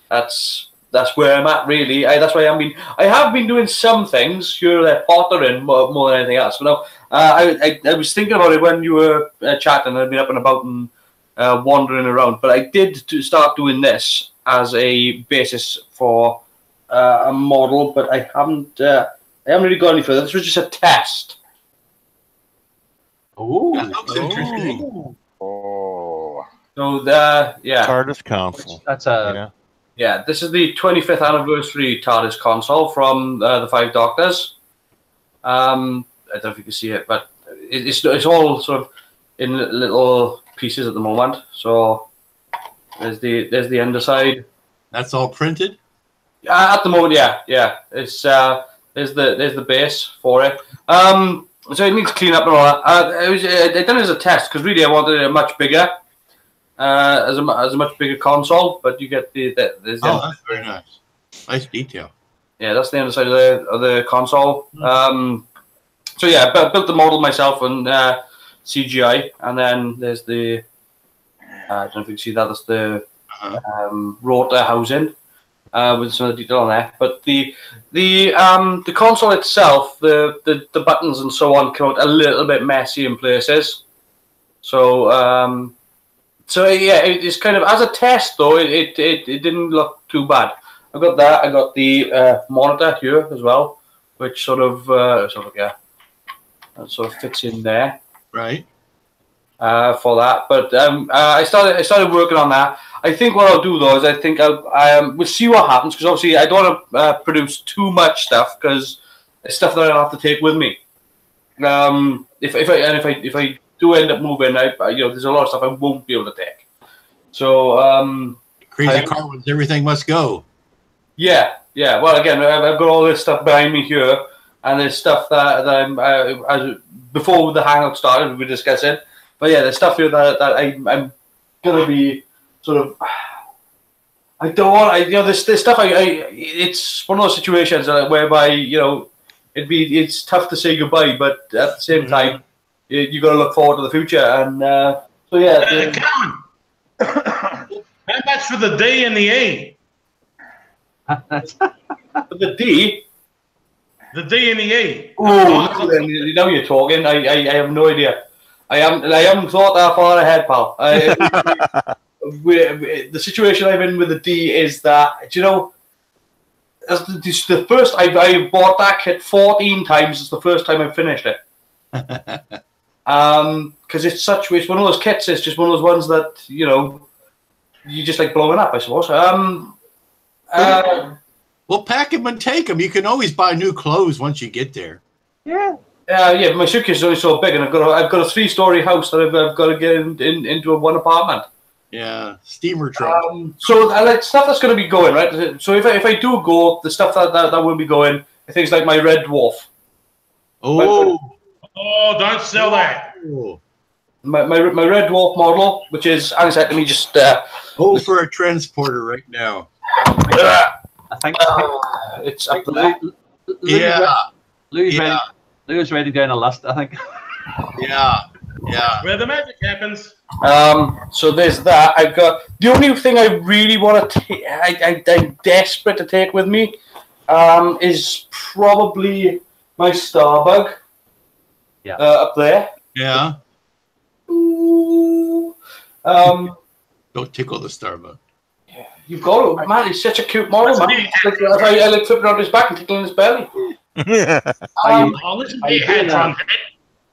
that's where I'm at really. That's why I have been doing some things here, there, pottering more than anything else. But no, I was thinking about it when you were chatting. I've been up and about and wandering around, but I did start doing this as a basis for a model, but I haven't really got any further. This was just a test. Oh, That looks interesting. Oh. So yeah, TARDIS console. that's a yeah. This is the 25th anniversary TARDIS console from the Five Doctors. I don't know if you can see it, but it's all sort of in little pieces at the moment. So there's the underside. That's all printed. At the moment, yeah. It's there's the base for it. So it needs clean up and all that. I done it as a test because really I wanted it much bigger, as a much bigger console. But you get there's That's very nice. Nice detail. yeah, that's the underside of the console. So yeah, I built the model myself and CGI, and then there's the I don't know if you can see that. That's the rotor housing. With some of the detail on there, but the console itself, the buttons and so on, come out a little bit messy in places. So yeah, it's kind of as a test though. It didn't look too bad. I got that. I got the monitor here as well, which sort of that sort of fits in there. Right. For that, but I started working on that. I think what I'll do though is I think we'll see what happens because obviously I don't want to produce too much stuff because it's stuff that I'll have to take with me. If I do end up moving, there's a lot of stuff I won't be able to take. So Crazy Carwins, everything must go. yeah. Well, again, I've got all this stuff behind me here, and there's stuff that I'm before the Hangout started we were discussing. But yeah, there's stuff here that I'm gonna be sort of I don't want. This stuff. It's one of those situations whereby it's tough to say goodbye, but at the same time, you got to look forward to the future. And so yeah. How much for the D and the E? For the D. The D and the E. Oh, now you're talking. I have no idea. I haven't thought that far ahead, pal. The situation I'm in with the D is that, as the first I bought that kit 14 times. It's the first time I've finished it. Because it's one of those kits. It's just one of those ones that you just like blowing up, I suppose. Well, pack them and take them. You can always buy new clothes once you get there. Yeah. Yeah. My suitcase is only so big, and I've got a 3-story house that I've got to get into a one apartment. Yeah, steamer truck. So like stuff that's going to be going, right? So if I do go, the stuff that will be going, things like my Red Dwarf. Oh, don't sell that. Oh. My Red Dwarf model, which is, as I said, let me just go for a transporter right now. I think it's up there. Lou's writing down a list, I think. Yeah. Where the magic happens. So there's that. I've got the only thing I really want to take. I'm desperate to take with me. Is probably my Starbug. Yeah. Up there. Yeah. Ooh. Don't tickle the Starbug. Yeah. You've got it, man. He's such a cute model, man. I like flipping around his back and tickling his belly.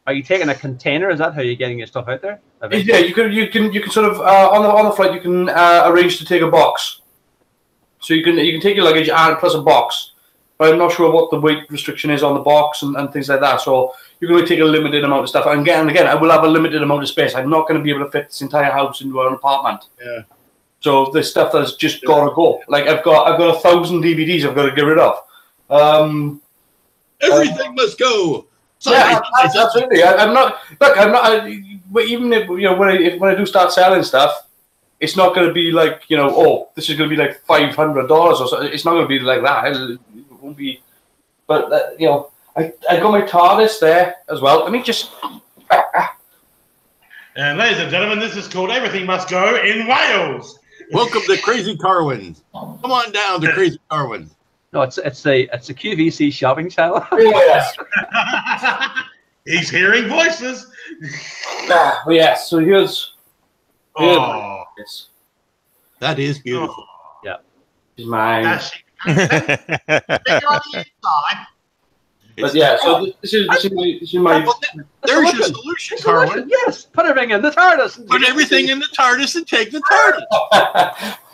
Are you taking a container? Is that how you're getting your stuff out there? Yeah, you can sort of on the flight you can arrange to take a box. So you can take your luggage and plus a box. But I'm not sure what the weight restriction is on the box and things like that. So you can only take a limited amount of stuff. And again, I will have a limited amount of space. I'm not going to be able to fit this entire house into an apartment. Yeah. So there's stuff that's just got to go. Like I've got 1,000 DVDs I've got to get rid of. Everything must go. Yeah, absolutely. I'm not. Even if when I do start selling stuff, it's not going to be like this is going to be like $500 or something. It's not going to be like that. It won't be. But I got my TARDIS there as well. Let me just. And ladies and gentlemen, this is called Everything Must Go in Wales. Welcome to Crazy Carwin. Come on down to Crazy Carwin. No, it's a QVC shopping channel. Yes. He's hearing voices. Yes. So here's that is beautiful. Yeah. It's mine. But yeah, so this is my. There's your solution, Carwin. Yes, put everything in the TARDIS. Put everything in the TARDIS and take the TARDIS.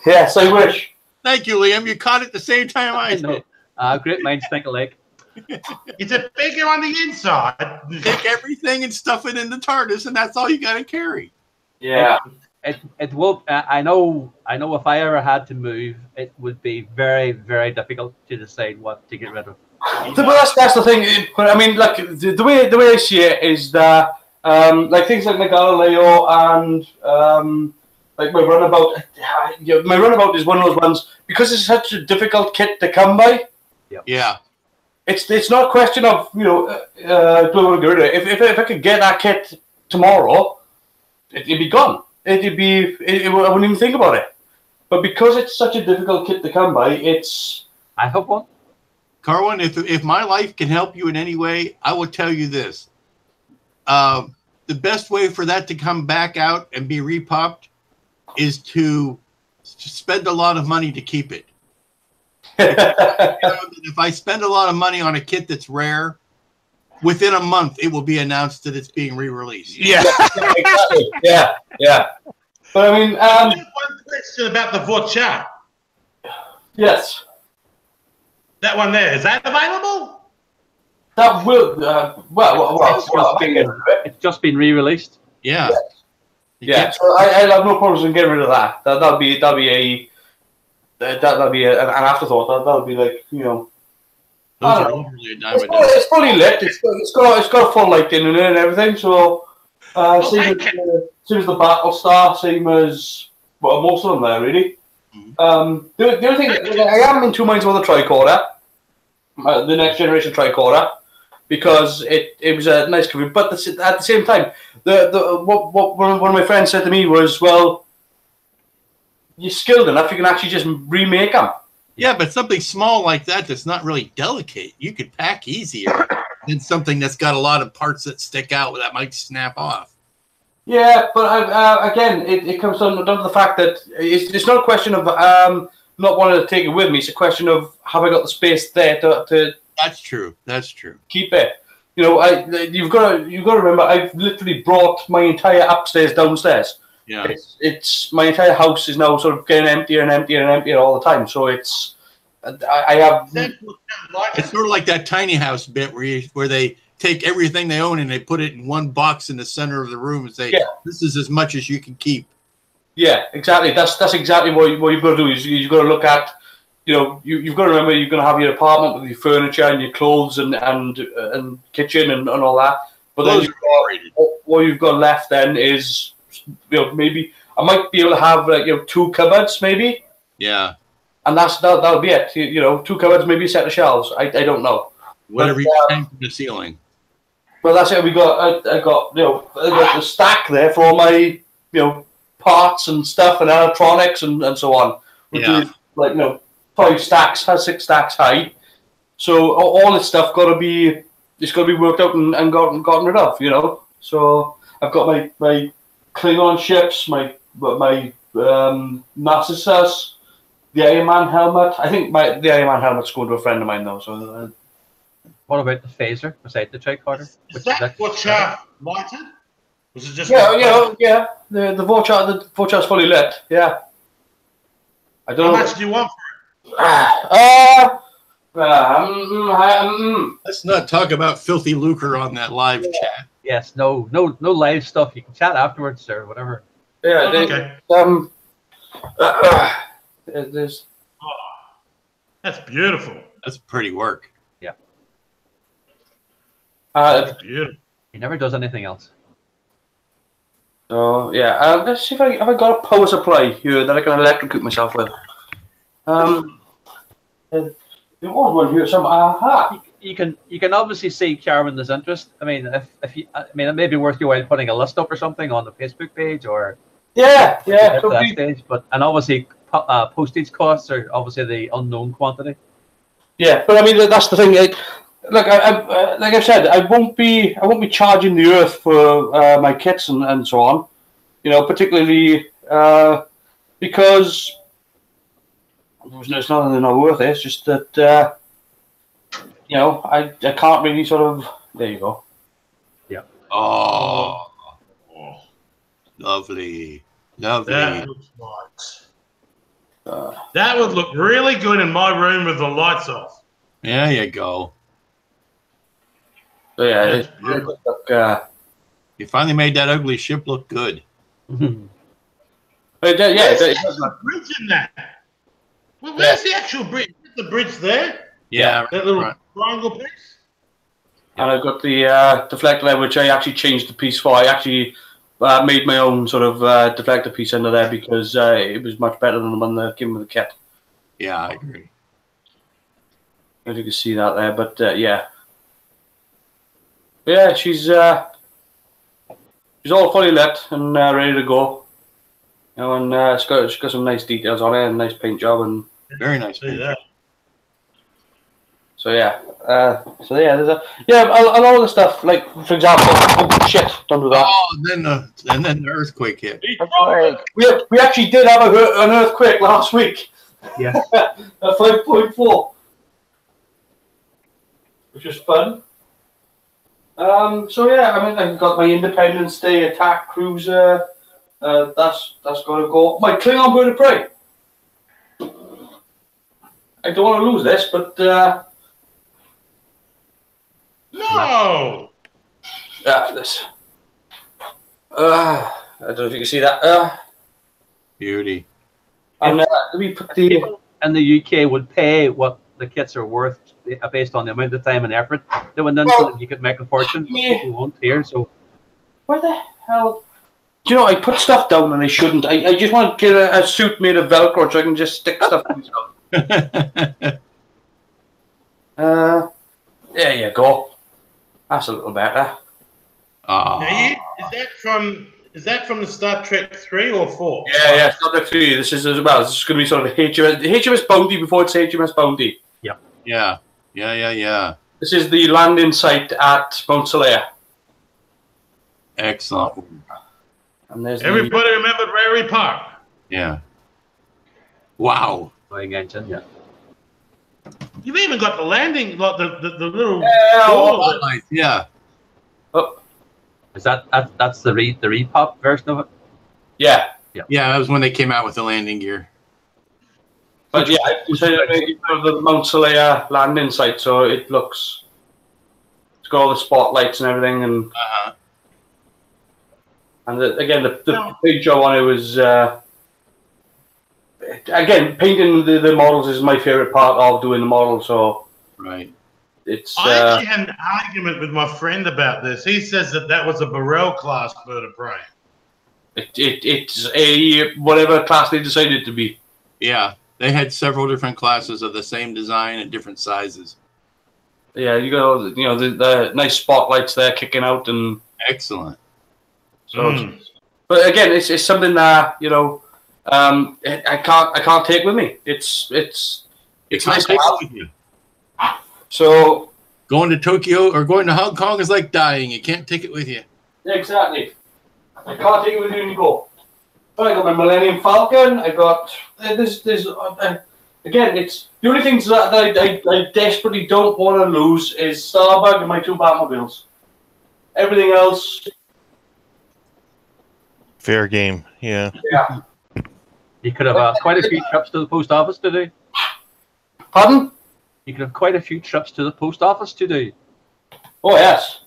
Yes, I wish. Thank you, Liam. You caught it at the same time I did. Great minds think alike. Is it bigger on the inside? Take everything and stuff it in the TARDIS, and that's all you got to carry. Yeah. It will. I know. If I ever had to move, it would be very, very difficult to decide what to get rid of. But that's the thing. I mean, like the way I see it is that like things like my Galileo and like my runabout. My runabout is one of those ones because it's such a difficult kit to come by. Yeah. It's not a question of do I want to get rid of it. If I could get that kit tomorrow, it'd be gone. I wouldn't even think about it. But because it's such a difficult kit to come by, I have one. Carwin, if my life can help you in any way, I will tell you this. The best way for that to come back out and be repopped is to spend a lot of money to keep it. If I spend a lot of money on a kit that's rare, within a month it will be announced that it's being re-released. Yeah. exactly. Yeah. But I mean, one question about the Vorcha. Yes. That one there, is that available? That will. It's just been re-released. Yeah. Yeah. So I have no problems in getting rid of that. That'll be an afterthought. That'll be like Those are literally a dime a dozen. It's fully lit. It's got a full light in it and everything. So same as the Battlestar, same as most of them there really. The other thing, I am in two minds about the tricorder, the next generation tricorder, because it was a nice computer. But at the same time, what one of my friends said to me was, well, you're skilled enough, you can actually just remake them. Yeah, but something small like that's not really delicate. You could pack easier than something that's got a lot of parts that stick out that might snap off. Yeah, but again, it comes down to the fact that it's not a question of not wanting to take it with me. It's a question of have I got the space there to That's true. That's true. keep it. You know, you've got to remember. I've literally brought my entire upstairs downstairs. Yeah. It's my entire house is now sort of getting emptier and emptier and emptier all the time. So it's I have. It's sort of like that tiny house bit where they take everything they own and they put it in one box in the center of the room and say, "This is as much as you can keep." Yeah, exactly. That's exactly what you've got to do. Is you've got to look at. You know, you've got to remember you're going to have your apartment with your furniture and your clothes and kitchen and all that. But then what you've got left then is, you know, maybe I might be able to have two cupboards maybe. Yeah. And that'll be it. You know, two cupboards, maybe a set of shelves. I don't know. Whatever you hang from the ceiling. Well, that's it. I got the stack there for all my parts and stuff and electronics and so on. Which is 5 stacks, has 6 stacks high. So all this stuff got to be worked out and gotten rid of. You know. So I've got my Klingon ships, my Narcissus. The Iron Man helmet. I think the Iron Man helmet's going to a friend of mine though. So, what about the phaser beside the tricorder? Is that what's lighted? Was it just? Yeah. The Vorchar's fully lit. Yeah. I don't know. How much do you want for it? Let's not talk about filthy lucre on that live chat. Yes. No live stuff. You can chat afterwards or whatever. Yeah. Okay. There's. That's beautiful. That's pretty work. Yeah. That's beautiful. He never does anything else. So yeah, let's see if I got a power supply here that I can electrocute myself with. There was one here. You can obviously see Carmen's interest. I mean, it may be worth your while putting a list up or something on the Facebook page or. Yeah. To that stage, and obviously postage costs are obviously the unknown quantity. Yeah, but I mean that's the thing. Like I said, I won't be charging the earth for my kits and so on. You know, particularly because it's not that they're not worth it. It's just that I can't really sort of. There you go. Yeah. Oh. Lovely. That looks nice. That would look really good in my room with the lights off. There you go. So yeah, You finally made that ugly ship look good. There's a bridge in that. Well, where's the actual bridge? Is the bridge there? Yeah. That little triangle piece? And I've got the deflector there, which I actually changed the piece for. I actually made my own sort of deflector piece under there because it was much better than the one that came with the kit. Yeah, I agree. As you can see that there, but yeah. Yeah, she's all fully lit and ready to go. You know, and it's got some nice details on it and nice paint job and very nice. So yeah, there's a lot of the stuff like, for example, shit, don't do that. Oh, and then the earthquake hit. We actually did have an earthquake last week. Yeah, at 5.4, which was fun. So yeah, I mean, I've got my Independence Day attack cruiser. That's got to go. My Klingon bird of prey. I don't want to lose this, but. No! This. I don't know if you can see that. Beauty. And we put the. And the UK would pay what the kits are worth based on the amount of time and effort they went into, so that you could make a fortune. People won't here, so. Where the hell? you know, I put stuff down and I shouldn't. I just want to get a suit made of Velcro so I can just stick stuff in myself. There you go. That's a little better. Now, is that from the Star Trek 3 or 4? Yeah, Star Trek 3. This is as well. This is going to be sort of HMS Bounty before it's HMS Bounty. Yeah. This is the landing site at Mount Solaire. Excellent. And there's Everybody remembered Rary Park. Yeah. Wow. Flying engine, yeah. You've even got the landing, like the little oh, door. Yeah. Oh, Is that's the Reed Pop version of it? yeah. Yeah, that was when they came out with the landing gear. But yeah, it's the Mount Solaire landing site, so it looks. It's got all the spotlights and everything, and again the big job on it was again painting the models is my favorite part of doing the model. So right, it's. I actually had an argument with my friend about this. He says that was a Burrell class bird of prey. It's a whatever class they decided to be. Yeah. They had several different classes of the same design at different sizes. Yeah, you got the nice spotlights there kicking out and excellent. So, but again, it's something that I can't take with me. It's nice to have. With you. So going to Tokyo or going to Hong Kong is like dying. You can't take it with you. Exactly. I can't take it with you when you go. But I got my Millennium Falcon. I got this. Again, it's the only things that I desperately don't want to lose is Starbug and my 2 Batmobiles. Everything else, fair game. Yeah. Yeah. You could have quite a few trips to the post office today. Pardon? You could have quite a few trips to the post office today. Oh yes,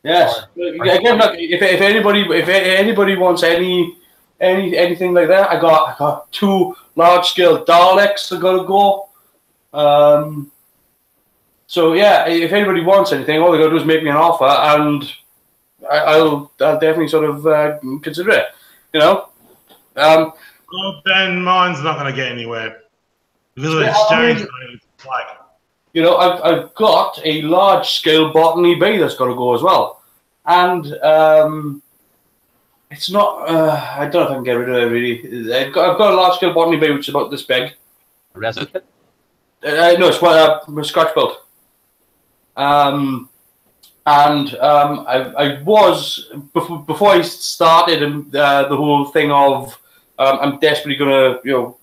yes. Again, look, if anybody wants anything like that, I got 2 large-scale Daleks that got to go. So yeah, if anybody wants anything, all they got to do is make me an offer, and I'll definitely sort of consider it. Well, then mine's not going to get anywhere because of the exchange rate. I've got a large-scale botany bay that's got to go as well, and it's not. I don't know if I can get rid of it really. I've got a large-scale botany bay which is about this big. A resin kit? No, it's a scratch build. And I was before I started the whole thing of I'm desperately gonna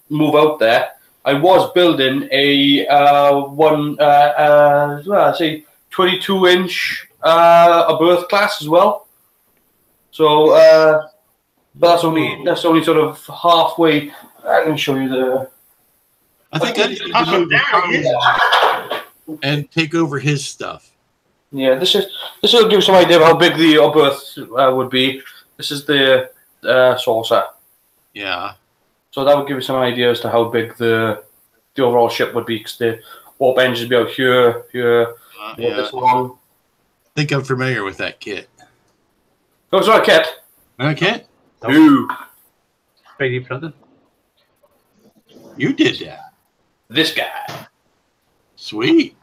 move out there. I was building a 22-inch a berth class as well. So, but that's only sort of halfway. I can show you the. I think I need to move and take over his stuff. Yeah, this will give you some idea of how big the berth would be. This is the saucer. Yeah. So that would give you some idea as to how big the overall ship would be. Because the warp engines would be out here, this long. I think I'm familiar with that kit. Oh, it's not a kit. Okay. Ooh. 3D printed. You did that. This guy. Sweet.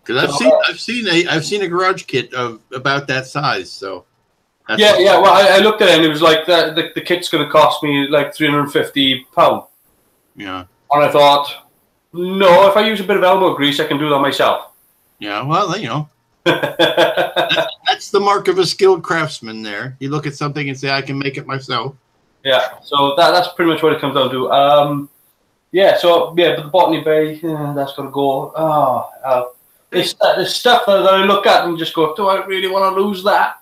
Because I've seen a garage kit of about that size. So. Yeah. Well, I looked at it and it was like the kit's going to cost me like £350. Yeah. And I thought, no, if I use a bit of elbow grease, I can do that myself. Yeah. Well, that's the mark of a skilled craftsman. There, you look at something and say, "I can make it myself." Yeah. So that's pretty much what it comes down to. Yeah. So yeah, but the botany bay, that's got to go. There's stuff that I look at and just go, do I really want to lose that?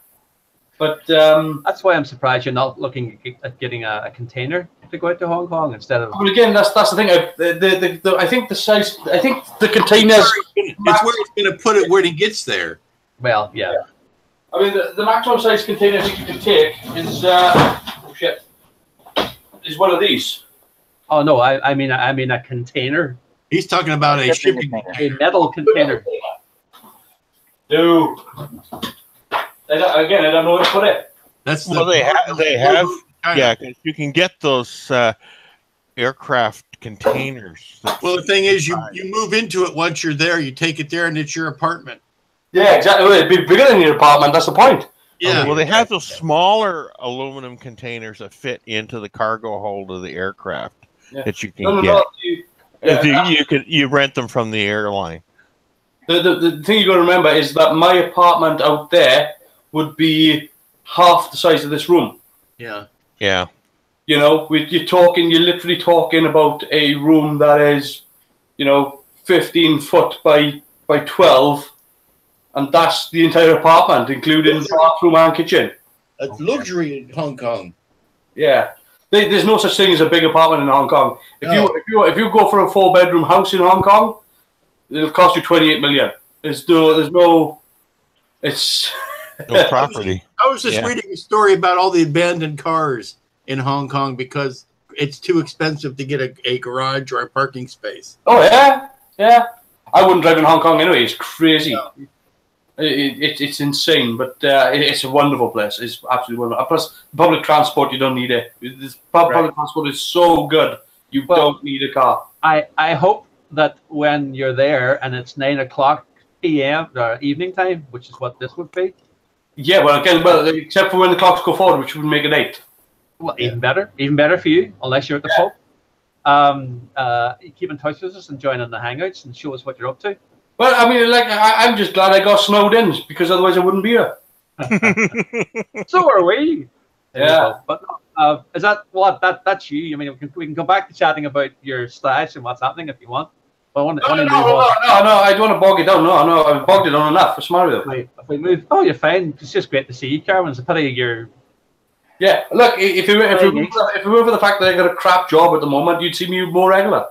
But that's why I'm surprised you're not looking at getting a container to go out to Hong Kong instead of. But again, that's the thing. I think the size. I think the containers. It's where it's going to put it when it gets there. Well, yeah. I mean, the maximum size container I think you can take is is one of these. Oh no, I mean a container. He's talking about a shipping A metal container. No. I don't know where to put it. That's Well, they have, yeah, 'cause you can get those aircraft containers. Well, the thing is, you move into it once you're there. You take it there, and it's your apartment. Yeah, exactly. It'd be bigger than your apartment. That's the point. Yeah. Well, they have those smaller aluminum containers that fit into the cargo hold of the aircraft that you can get. You rent them from the airline. The thing you got to remember is that my apartment out there would be half the size of this room. Yeah. Yeah. You know, you're literally talking about a room that is, 15 foot by 12, and that's the entire apartment, including the bathroom and kitchen. That's luxury in Hong Kong. Yeah. There's no such thing as a big apartment in Hong Kong. If you go for a 4-bedroom house in Hong Kong, it'll cost you 28 million. It's no property. I was just reading a story about all the abandoned cars in Hong Kong because it's too expensive to get a garage or a parking space. Oh yeah. I wouldn't drive in Hong Kong anyway. It's crazy. No. It's insane, but it's a wonderful place. It's absolutely wonderful. Plus, public transport, you don't need it. Public transport is so good. You don't need a car. I hope that when you're there and it's 9 o'clock p.m. or evening time, which is what this would be. Yeah, except for when the clocks go forward, which would make it 8. Well, even better for you, unless you're at the pub. Keep in touch with us and join in the Hangouts and show us what you're up to. Well, I mean, I'm just glad I got snowed in because otherwise I wouldn't be here. So are we. Yeah. But is that that's you? I mean, we can go back to chatting about your stash and what's happening if you want. But no, I don't want to bog it down. No, I've bogged it down enough. What's the matter with it? If we move, you're fine. It's just great to see you, Carmen. It's a pity you're. Yeah, look, if you were for the fact that I got a crap job at the moment, you'd see me more regular.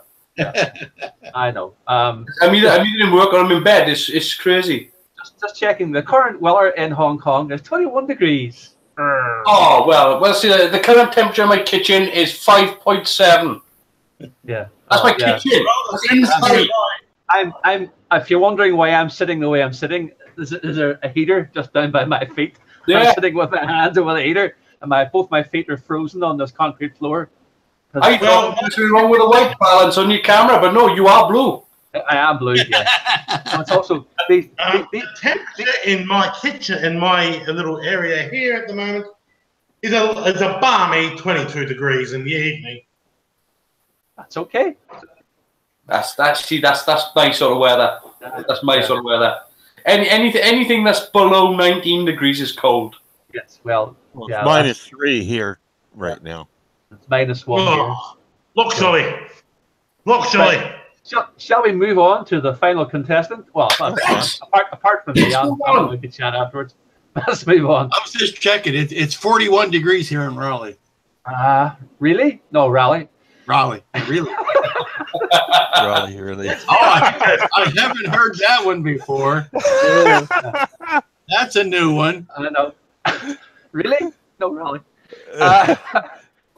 I know. I'm either in work or I'm in bed. It's crazy. Just checking the current weather in Hong Kong is 21 degrees. Oh well. See, the current temperature in my kitchen is 5.7. Yeah, that's my kitchen. That's inside. I'm. If you're wondering why I'm sitting the way I'm sitting, is there a heater just down by my feet? Yeah. I'm sitting with my hands over the heater, and both my feet are frozen on this concrete floor. I thought there's wrong with the white balance on your camera, but no, you are blue. I am blue, yeah. It's also the temperature in my kitchen, in my little area here at the moment, is a balmy 22 degrees in the evening. That's okay. That's my sort of weather. That's my sort of weather. Anything that's below 19 degrees is cold. Yes, well it's -3 here right now. It's -1 here. Luxury. Right. Shall we move on to the final contestant? Well, apart from me, I'm going to chat afterwards. Let's move on. I was just checking. It's 41 degrees here in Raleigh. Really? No, Raleigh. Raleigh, really? Raleigh, really? I haven't heard that one before. That's a new one. I know. Really? No, Raleigh.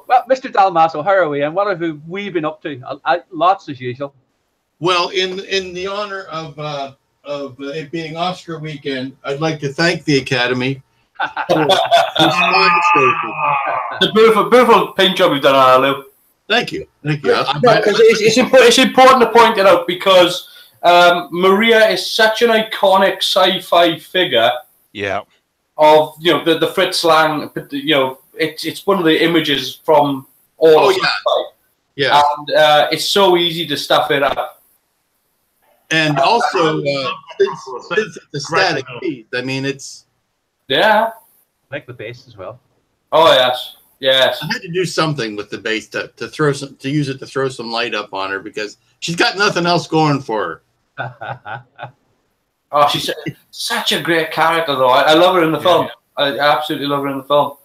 Well, Mr. Dalmaso, how are we? And what have we been up to? Lots as usual. Well, in the honor of it being Oscar weekend, I'd like to thank the Academy. The beautiful paint job you've done, Lou. Thank you. It's important to point it out because Maria is such an iconic sci-fi figure. Yeah. Of the Fritz Lang, it's one of the images from all. Yeah. And it's so easy to stuff it up. And also, it's a static piece. I mean, it's. Yeah. I like the bass as well. Oh yes. I had to do something with the bass to use it to throw some light up on her because she's got nothing else going for her. Oh, she's such a great character, though. I love her in the film. I absolutely love her in the film.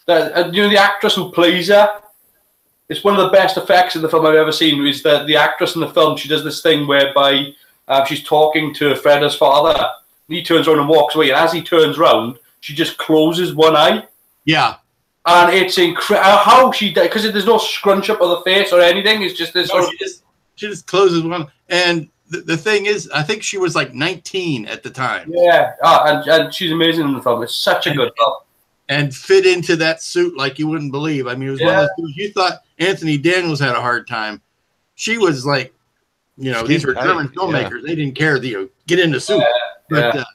The actress who plays her, it's one of the best effects in the film I've ever seen. Is that the actress in the film? She does this thing whereby she's talking to Freda's father. And he turns around and walks away, and as he turns around, she just closes one eye. Yeah. And it's incredible how she does, because there's no scrunch up of the face or anything. It's just this. She just closes one. And the thing is, I think she was like 19 at the time. Yeah. And she's amazing in the film. It's such a good film. and fit into that suit like you wouldn't believe. I mean, it was one of those dudes, you thought Anthony Daniels had a hard time. She was like, you know, these were German filmmakers. They didn't care, get in the suit. But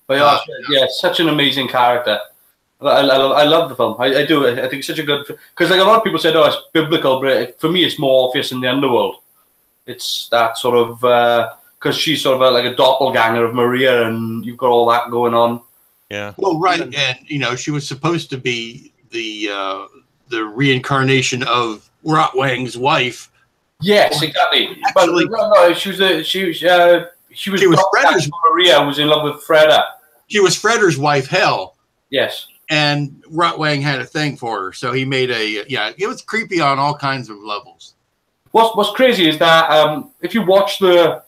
yeah, such an amazing character. I love the film. I do. I think it's such a good, because like a lot of people said, oh, it's biblical, but for me, it's more obvious in the underworld. It's that sort of because she's sort of like a doppelganger of Maria, and you've got all that going on. Yeah. Well, right, and you know, she was supposed to be the reincarnation of Rotwang's wife. Yes, exactly. Actually, but no, she was Fredder's. Maria was in love with Freda. She was Fredder's wife, Hell. Yes. And Rotwang had a thing for her, so he made it was creepy on all kinds of levels. What's crazy is that if you watch the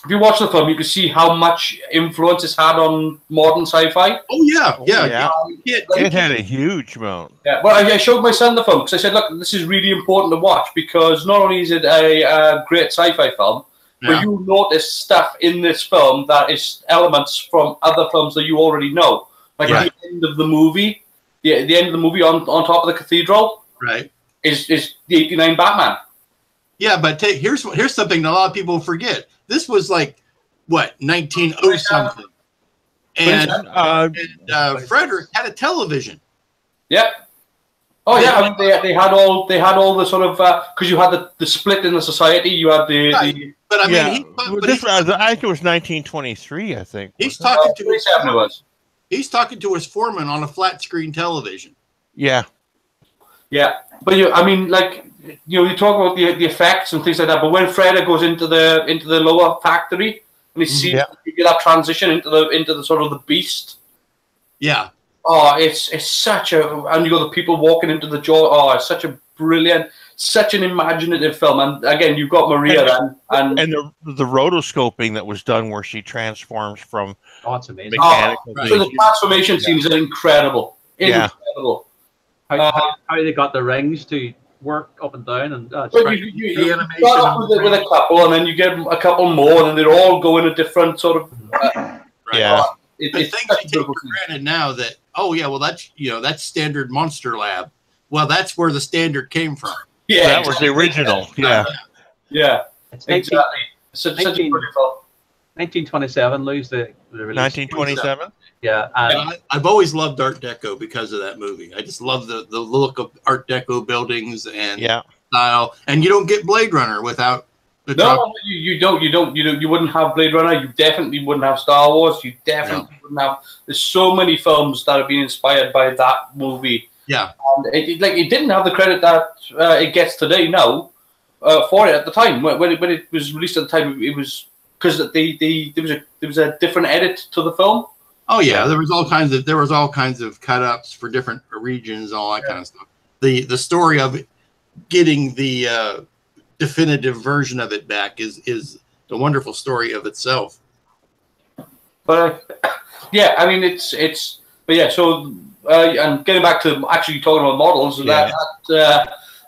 film, you can see how much influence it's had on modern sci-fi. Oh yeah. It had a huge amount. Yeah, well, I showed my son the film because I said, look, this is really important to watch because not only is it a great sci-fi film, but you notice stuff in this film that is elements from other films that you already know. Like at the end of the movie, the end of the movie on top of the cathedral, right, is the '89 Batman. Yeah, but here's something that a lot of people forget. This was like what 1900 something, and Frederick had a television. Yeah. Oh yeah, I mean, they had all the sort of because you had the split in the society. You had the but I mean, I think it was 1923. I think he's talking to he's talking to his foreman on a flat screen television. Yeah. Yeah, but I mean, like, you talk about the effects and things like that. But when Freda goes into the lower factory and you see you get that transition into the sort of the beast. Yeah. Oh, it's such and you got the people walking into the jaw. Oh, it's such a brilliant, such an imaginative film. And again, you've got Maria and the rotoscoping that was done where she transforms from. Oh, it's amazing. Mechanical so the transformation scenes are incredible. Incredible. How they got the rings to work up and down and you start off with a couple and then you get a couple more and they're all going a different sort of It's things you take for granted now that that's standard Monster Lab. Well, that's where the standard came from. Yeah, that was the original. Yeah. It's exactly. Such a beautiful. 1927, lose the release. 1927. Yeah, and I've always loved Art Deco because of that movie. I just love the look of Art Deco buildings and style. And you don't get Blade Runner without the you don't. You wouldn't have Blade Runner. You definitely wouldn't have Star Wars. You definitely wouldn't have. There's so many films that have been inspired by that movie. Yeah, and it didn't have the credit that it gets today now for it at the time when it was released at the time. It was because there was a different edit to the film. Oh yeah, there was all kinds of cut-ups for different regions, all that kind of stuff. The story of getting the definitive version of it back is a wonderful story of itself. But I mean so and getting back to actually talking about models, that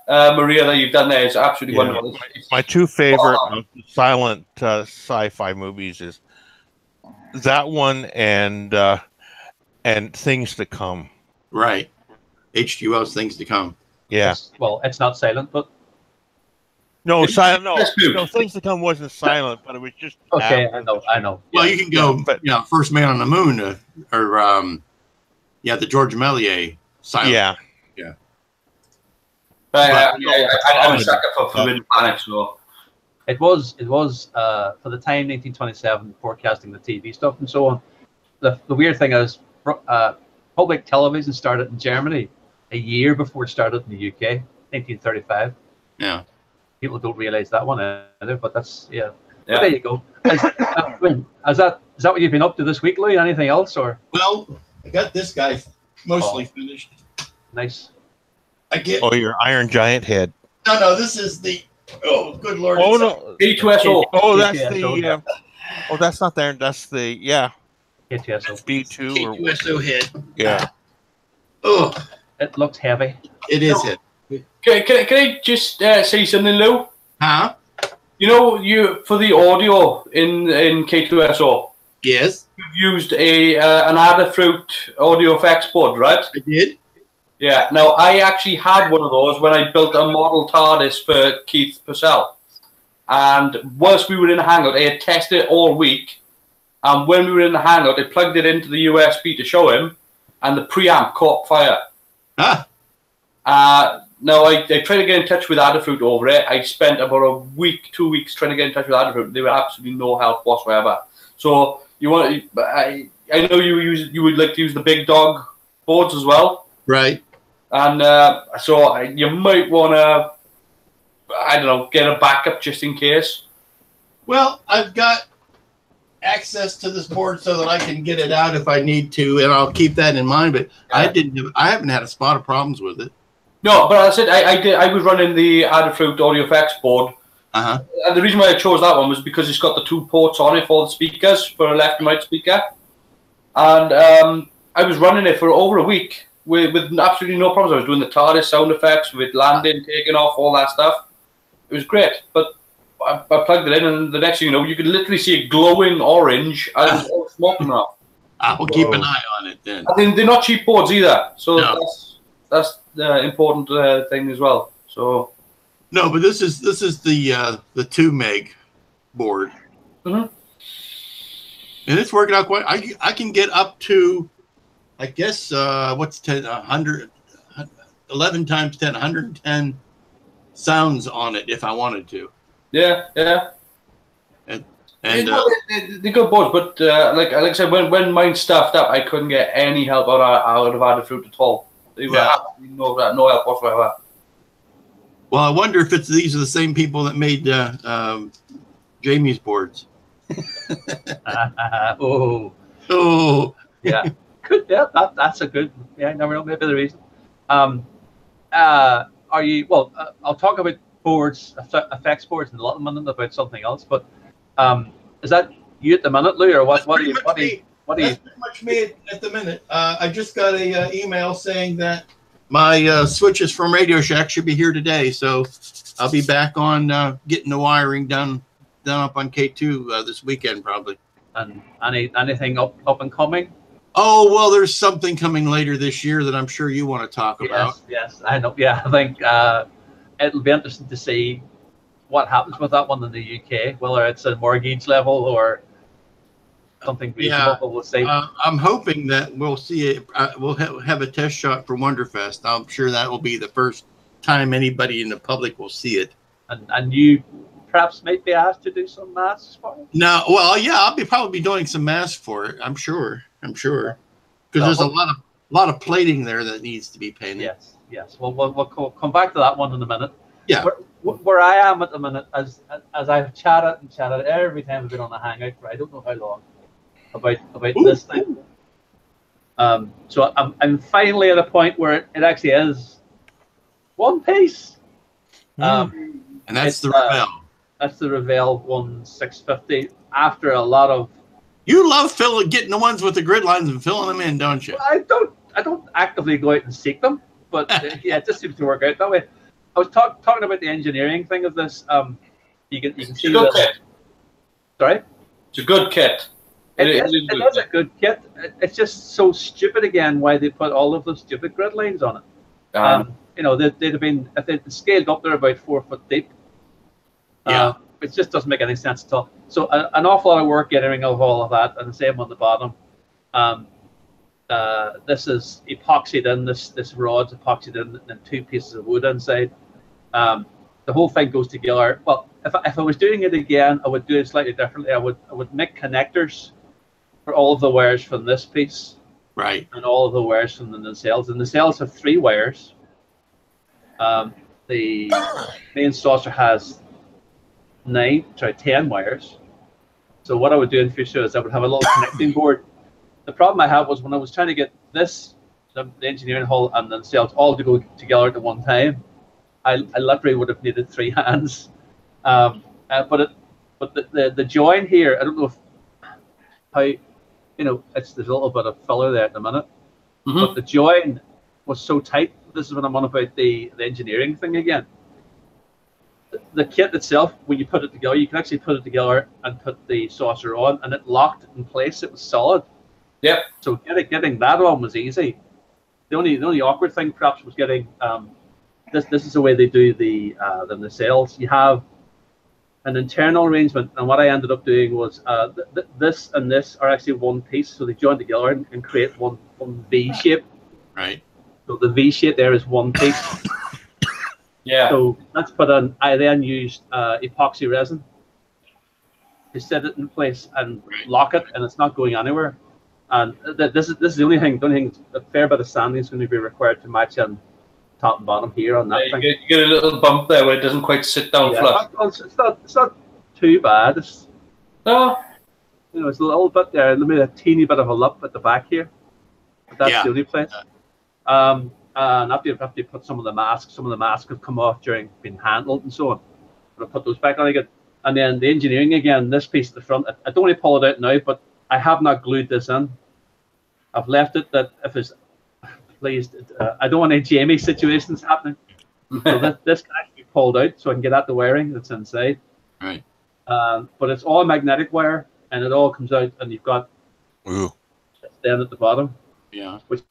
Maria that you've done there is absolutely wonderful. My two favorite silent sci-fi movies is that one and Things to Come. Right. H2O's Things to Come. Yeah. Well, it's not silent, but no, silent. No, Things to Come wasn't silent, but it was just okay. I know. Well, you can go, First Man on the Moon, or the George Méliès silent. Yeah. Yeah. I'm a sucker for Forbidden Planet, so. It was for the time 1927 forecasting the TV stuff and so on. The weird thing is, public television started in Germany a year before it started in the UK, 1935. Yeah, people don't realize that one either, but that's But there you go. Is that what you've been up to this week, Louis? Anything else or? Well, I got this guy mostly finished. Nice. Your Iron Giant head. No, this is the. Oh, good Lord. Oh, no. B2SO. Oh, that's the. Oh, that's not there. That's the. K2SO. B2 K2SO head. Yeah. Oh. It looks heavy. It is heavy. Can I just say something, Lou? Huh? You for the audio in K2SO. Yes, You've used an Adafruit audio effects board, right? I did. Yeah. Now, I actually had one of those when I built a model TARDIS for Keith Purcell. And whilst we were in the Hangout, I had tested it all week. And when we were in the Hangout, I plugged it into the USB to show him, and the preamp caught fire. Ah, Now, I tried to get in touch with Adafruit over it. I spent about a week, 2 weeks trying to get in touch with Adafruit. They were absolutely no help whatsoever. So you want? I know you would like to use the big dog boards as well, right. and so you might want to, I don't know, get a backup just in case. Well, I've got access to this board so that I can get it out if I need to, and I'll keep that in mind. But I haven't had a spot of problems with it. No, but I said I was running the Adafruit audio effects board. And the reason why I chose that one was because it's got the 2 ports on it for the speakers, for a left and right speaker. And I was running it for over a week with absolutely no problems. I was doing the TARDIS sound effects with landing, taking off, all that stuff. It was great. But I plugged it in, and the next thing you know, you could literally see it glowing orange and it was all smoking off. I'll keep an eye on it then. I mean, they're not cheap boards either. So No. that's the important thing as well. So. No, but this is the 2 meg board, Mm-hmm. and it's working out quite. I can get up to, I guess, what's 11 times 10, 110 sounds on it if I wanted to. Yeah. And they're good boards, but like I said, when mine stuffed up, I couldn't get any help out of Adafruit at all. They were absolutely no help whatsoever. well, I wonder if these are the same people that made Jamie's boards. Oh, yeah. Good. Yeah, that's a good. Yeah, I never know. Maybe the reason. Are you? Well, I'll talk about boards, effects boards, in a little minute about something else. But is that you at the minute, Lou, or what? What are you? That's pretty much me at the minute. I just got a email saying that my switches from Radio Shack should be here today, so I'll be back on getting the wiring done up on K2 this weekend probably. And anything up and coming? Oh well, there's something coming later this year that I'm sure you want to talk about. Yes, I know. Yeah, I think it'll be interesting to see what happens with that one in the UK, whether it's a mortgage level or something reasonable. We'll see. I'm hoping that we'll see it. We'll have a test shot for Wonderfest. I'm sure that will be the first time anybody in the public will see it. And you perhaps might be asked to do some masks for it? No, well, yeah, I'll probably be doing some masks for it. I'm sure, because there's a lot of plating there that needs to be painted. Yes. Well, we'll come back to that one in a minute. Yeah. Where I am at the minute, as I've chatted every time we've been on the Hangout for I don't know how long about this thing. So I'm finally at a point where it actually is one piece. And that's the Revell. That's the Revell 1650. After a lot of, you love getting the ones with the grid lines and filling them in, don't you? I don't actively go out and seek them, but yeah, it just seems to work out that way. I was talking about the engineering thing of this. You can see it's a good kit. Sorry, it's a good kit. It is a good kit. It's just so stupid again why they put all of those stupid grid lines on it. You know, they'd have been, if they'd scaled up, they're about 4 foot deep. It just doesn't make any sense at all. So an awful lot of work getting of all of that, and the same on the bottom. This is epoxied in. This rod's epoxied in 2 pieces of wood inside. The whole thing goes together. Well, if I was doing it again, I would do it slightly differently. I would make connectors for all of the wires from this piece, right, and all of the wires from the nacelles. And the nacelles have 3 wires. The main saucer has 10 wires. So what I would do in future is I would have a little connecting board. The problem I had was when I was trying to get the engineering hull and the nacelles all to go together at one time, I literally would have needed 3 hands. But the join here, I don't know how, there's a little bit of filler there at the minute. Mm-hmm. But the join was so tight. This is when I'm on about the engineering thing again. the kit itself, when you put it together, you can actually put it together and put the saucer on, and it locked in place. It was solid. Yep. So getting that on was easy. The only awkward thing perhaps was getting this is the way they do the sales. You have an internal arrangement, and what I ended up doing was this and this are actually one piece, so they join together and create one V shape. Right. So the V shape there is one piece. Yeah. So that's put on. I then used epoxy resin to set it in place and lock it, and it's not going anywhere. And this is the only thing. The only thing, a fair bit of sanding is going to be required to match on top and bottom here on that thing. You get a little bump there where it doesn't quite sit down flush. It's not too bad. It's, No. you know, it's a little bit there. Maybe a teeny bit of a lump at the back here. But that's the only place. And after you put some of the masks have come off during being handled and so on. But I put those back on again. And then the engineering again, this piece at the front, I don't want to pull it out now, but I have not glued this in. I've left it that if it's pleased, I don't want any Jamie situations happening. So this can actually be pulled out so I can get at the wiring that's inside. Right. But it's all magnetic wire, and it all comes out, and you've got then at the bottom. Yeah. Which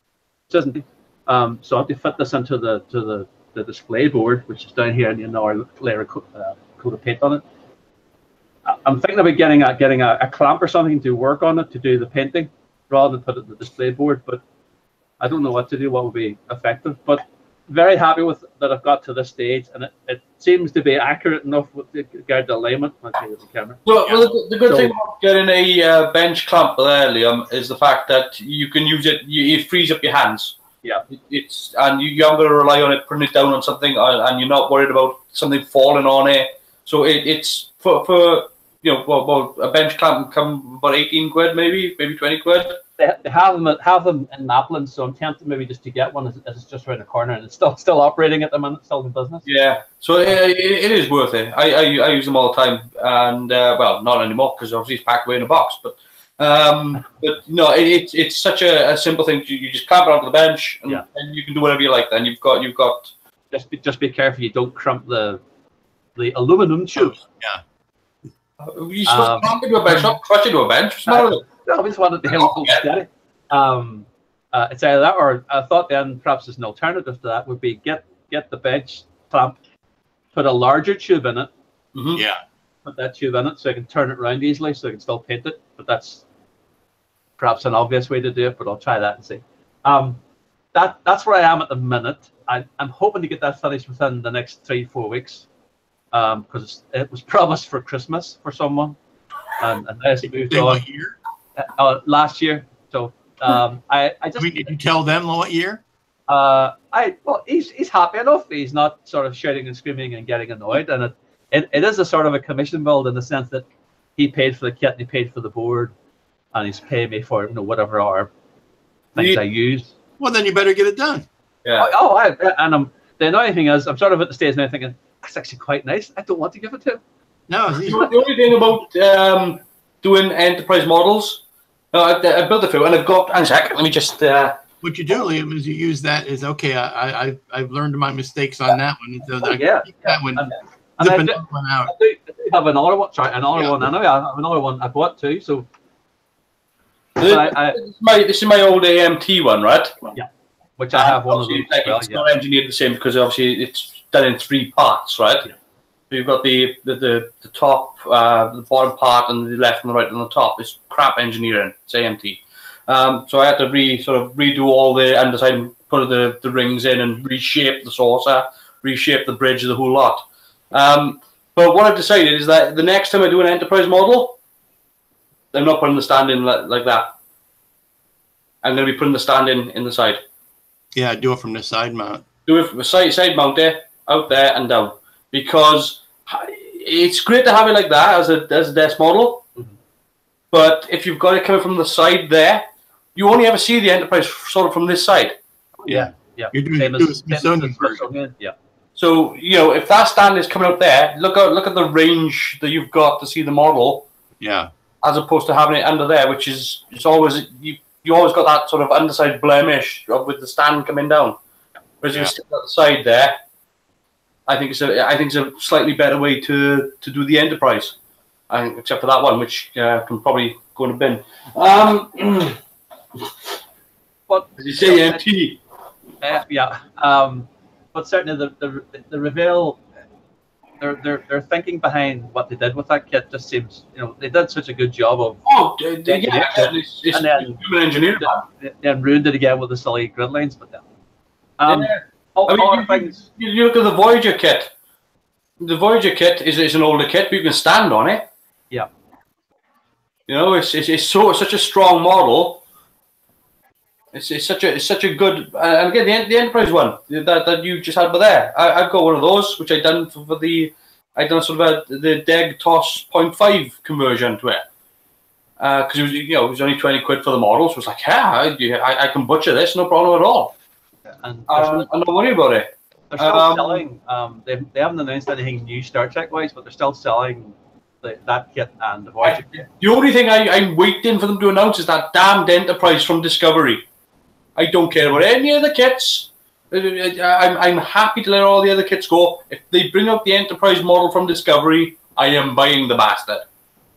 doesn't. So I have to fit this into the display board, which is down here, and another layer of coat of paint on it. I'm thinking about getting a clamp or something to work on it to do the painting, rather than put it in the display board. But I don't know what to do, what would be effective. But very happy with that I've got to this stage, and it seems to be accurate enough with regard to alignment. I'll show you the camera. Well, the good thing about getting a bench clamp there, Liam, is the fact that you can use it. It frees up your hands. Yeah. And you're not going to rely on it putting it down on something, and you're not worried about something falling on it. So it's for you know, well, a bench clamp can come about 18 quid, maybe 20 quid. They have them in Maplin, so I'm tempted maybe just to get one as it's just around the corner, and it's still operating at the minute, still in business. Yeah, so it is worth it. I use them all the time, and well, not anymore because obviously it's packed away in a box. But no, it's such a simple thing. You just clamp it onto the bench, and you can do whatever you like. Then you've got just be careful you don't cramp the aluminum tubes. Yeah. You're supposed to clamp into a bench, not crush into a bench. What's the matter with it? No, we just wanted to hold steady. It's either that, or I thought then perhaps as an alternative to that would be get the bench clamp, put a larger tube in it. Mm-hmm. Yeah. Put that tube in it so I can turn it around easily, so I can still paint it. But that's perhaps an obvious way to do it, but I'll try that and see. That's where I am at the minute. I'm hoping to get that finished within the next 3-4 weeks. Because it was promised for Christmas for someone, and as it moved on. What year? Last year. So I just. Did you tell them what year? Well, he's happy enough. He's not sort of shouting and screaming and getting annoyed, and it is a sort of a commission build in the sense that he paid for the kit and he paid for the board, and he's paying me for whatever our things I use. Well, then you better get it done. Yeah. The annoying thing is I'm sort of at the stage now thinking, that's actually quite nice. I don't want to give it to him. No, the only thing about doing enterprise models, I built a few, and I've got. One second, let me just. What you do, Liam, is you use that as okay. I've learned my mistakes on that one. So that one. And I do have another one. Sorry, another one. I know I have another one I bought too. So. This is my old AMT one, right? Yeah. Which I have one of those. It's not engineered the same because obviously it's done in 3 parts, right? Yeah. So you've got the top, the bottom part, and the left and the right and the top. It's crap engineering. It's AMT. So I had to redo all the underside and put the rings in and reshape the saucer, reshape the bridge, the whole lot. But what I've decided is that the next time I do an enterprise model, I'm not putting the stand in like that. I'm going to be putting the stand in the side. Yeah, do it from the side mount. Do it from the side mount there, out there and down. Because it's great to have it like that as a desk model. Mm-hmm. But if you've got it coming from the side there, you only ever see the Enterprise sort of from this side. Yeah. You're doing a Smithsonian version. Yeah. So, if that stand is coming out there, look at the range that you've got to see the model. Yeah. As opposed to having it under there, which is always you always got that sort of underside blemish with the stand coming down. Whereas you stick at the side there, I think it's a slightly better way to do the Enterprise. Except for that one, which can probably go in a bin. But as you say, empty. Yeah. But certainly the reveal, their thinking behind what they did with that kit just seems, they did such a good job of. Oh, yeah, it's and then human engineered. Then ruined it again with the silly grid lines, but then. You look at the Voyager kit. The Voyager kit is an older kit, but you can stand on it. Yeah. It's such a strong model. It's such a good. And again, the Enterprise one that you just had there, I've got one of those, which I done for the. I done sort of the Deg TOS 0.5 conversion to it. Because it was only 20 quid for the model, so it's like, I can butcher this, no problem at all. And I'm not worried about it. They're still selling. They haven't announced anything new Star Trek wise, but they're still selling that kit and the Voyager kit. The only thing I'm waiting for them to announce is that damned Enterprise from Discovery. I don't care about any of the kits. I'm happy to let all the other kits go. If they bring up the Enterprise model from Discovery, I am buying the bastard.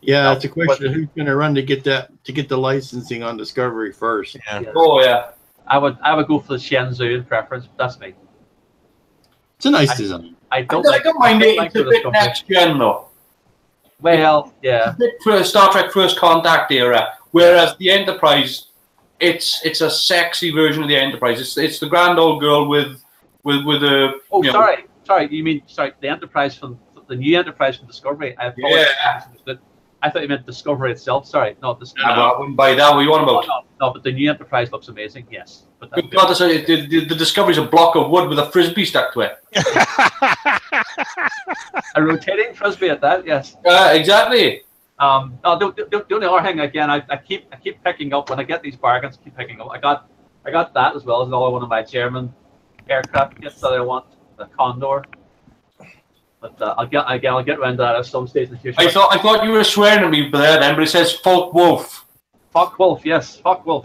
Yeah, it's a question of who's going to run to get the licensing on Discovery first. Yeah. Oh yeah. I would go for the Shenzhou in preference, but that's me. It's a nice design. I don't mind it. like It's a bit next gen though. Well, yeah. It's a bit for Star Trek First Contact era, whereas the Enterprise, it's a sexy version of the Enterprise. It's the grand old girl with a. Oh, sorry. You mean the Enterprise from the new Enterprise from Discovery? I apologize. I thought you meant Discovery itself. Sorry, no. I wouldn't buy that. What are you on about? No, but the new Enterprise looks amazing. Yes, but the Discovery's a block of wood with a frisbee stuck to it. A rotating frisbee at that. Yes. Exactly. The only other thing again, I keep picking up when I get these bargains. Keep picking up. I got that as well as another one of my German aircraft kits that I want, the Condor. But I'll get around to that at some stage in the future. I thought you were swearing at me there then, but it says Folk Wolf. Fuck Wolf, yes, fuck Wolf.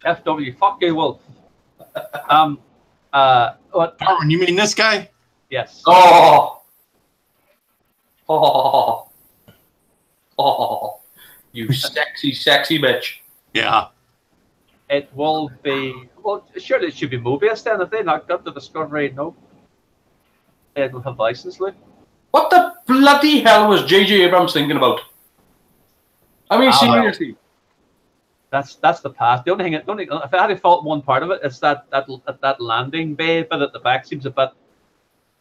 FW, fuck you, Wolf. What? Darwin, you mean this guy? Yes. You sexy bitch. Yeah. It will be. Well, surely it should be Mobius then. If they not got the Discovery, no. They don't have license, Luke. What the bloody hell was J.J. Abrams thinking about? I mean, seriously. That's the past. The only thing, if I had to fault one part of it, it's that landing bay bit at the back seems a bit.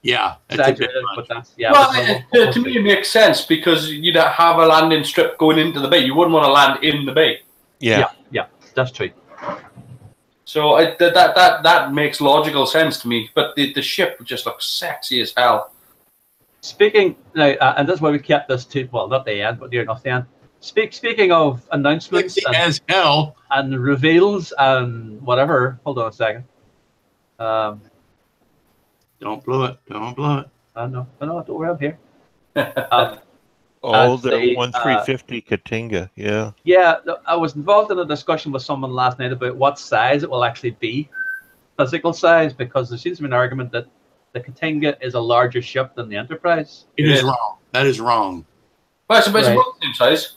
Yeah. Exaggerated, but that's to me it makes sense because you'd have a landing strip going into the bay. You wouldn't want to land in the bay. Yeah, that's true. So that makes logical sense to me. But the ship just looks sexy as hell. Speaking now, and that's why we kept this to not the end, but near enough the end. Speaking of announcements as hell and reveals and whatever. Hold on a second. Don't blow it. Don't blow it. No, don't worry, I'm here. The 1350 Katinga, yeah. Yeah, I was involved in a discussion with someone last night about what size it will actually be, physical size, because there seems to be an argument that the Katinga is a larger ship than the Enterprise. It is wrong. That is wrong. Well, it's about the same size.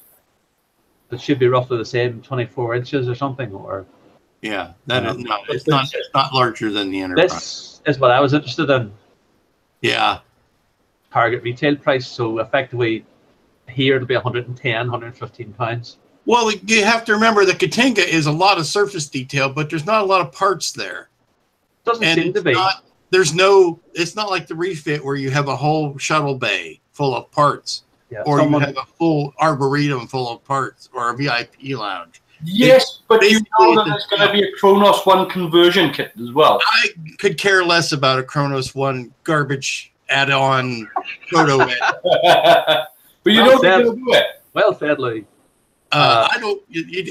It should be roughly the same, 24 inches or something, or. Yeah, it's not larger than the Enterprise. This is what I was interested in. Yeah. Target retail price, so effectively here it'll be 110, 115 pounds. Well, you have to remember the Katinga is a lot of surface detail, but there's not a lot of parts there. Doesn't seem to be. It's not like the refit where you have a whole shuttle bay full of parts, or you have a full arboretum full of parts, or a VIP lounge. Yes, but you know that there's going to be a Kronos 1 conversion kit as well. I could care less about a Kronos 1 garbage add-on photo edit. But you know they're going to do it. Well said, Louis. I don't.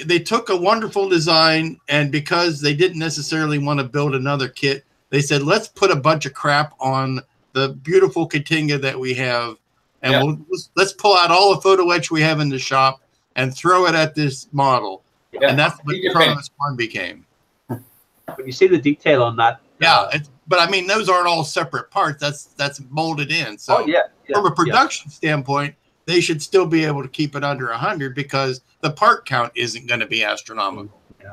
They took a wonderful design, and because they didn't necessarily want to build another kit, they said, let's put a bunch of crap on the beautiful Katinga that we have, and let's pull out all the photo etch we have in the shop and throw it at this model. Yeah. And that's what Kronos 1 became. When you see the detail on that, but I mean, those aren't all separate parts. That's molded in. So Oh, yeah. from a production standpoint, they should still be able to keep it under 100 because the part count isn't going to be astronomical. Yeah.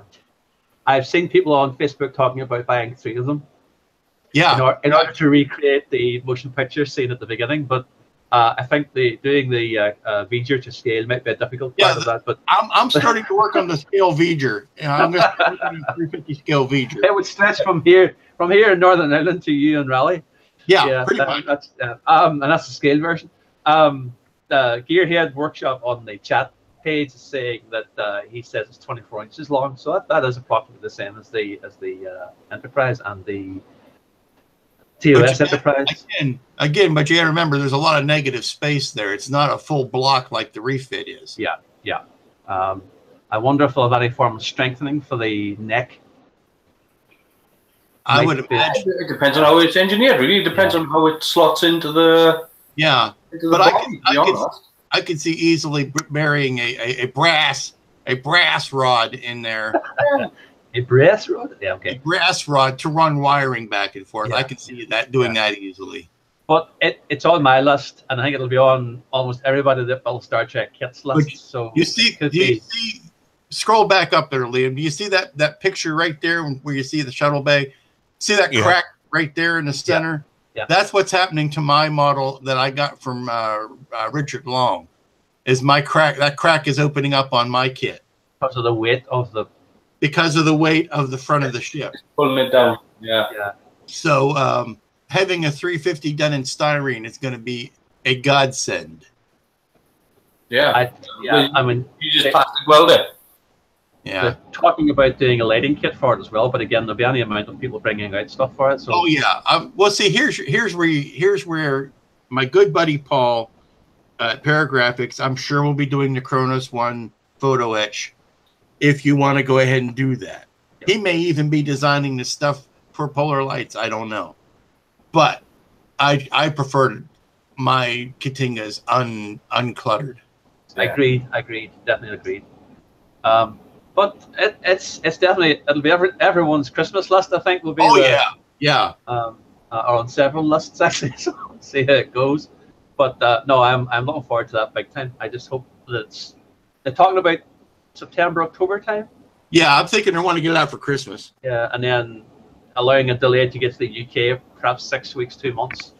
I've seen people on Facebook talking about buying 3 of them. Yeah. In order to recreate the motion picture scene at the beginning, but I think doing the V'ger to scale might be a difficult part of that. But I'm starting to work on the scale V'ger. I'm going to start on a 350 scale V'ger. It would stretch from here in Northern Ireland to you and Raleigh. Yeah, pretty much. And that's the scale version. Gearhead Workshop on the chat page is saying that he says it's 24 inches long, so that is approximately the same as the Enterprise and the TOS Enterprise. Again, but you got to remember, there's a lot of negative space there. It's not a full block like the refit is. Yeah. I wonder if they'll have any form of strengthening for the neck. I would imagine. It depends on how it's engineered, really. It depends on how it slots into the. Yeah, but body, I could see easily burying a brass rod in there. A brass rod? Yeah, okay. A brass rod to run wiring back and forth. Yeah. I can see that doing that easily. But it's on my list, and I think it'll be on almost everybody that builds Star Trek kits list. So you see, scroll back up there, Liam. Do you see that picture right there where you see the shuttle bay? See that crack right there in the center? Yeah. That's what's happening to my model that I got from Richard Long. Is my crack? That crack is opening up on my kit because of the weight of the. Because of the weight of the front of the ship. Pulling it down. Yeah. So having a 350 done in styrene is going to be a godsend. Yeah. I mean, you just plastic weld it. Yeah. They're talking about doing a lighting kit for it as well, but again, there'll be any amount of people bringing out stuff for it. So. Oh yeah. Well, see, here's where my good buddy Paul at Paragraphics, I'm sure will be doing the Kronos 1 photo etch. If you want to go ahead and do that, he may even be designing the stuff for Polar Lights. I don't know, but I prefer my Katingas uncluttered. Agreed, definitely agreed. But it's definitely it'll be everyone's Christmas list. I think will be. Oh or on several lists actually. So we'll see how it goes. But no, I'm looking forward to that big time. I just hope that they're talking about September, October time. Yeah, I'm thinking they want to get it out for Christmas. Yeah, and then allowing a delay to get to the UK, perhaps 6 weeks, 2 months.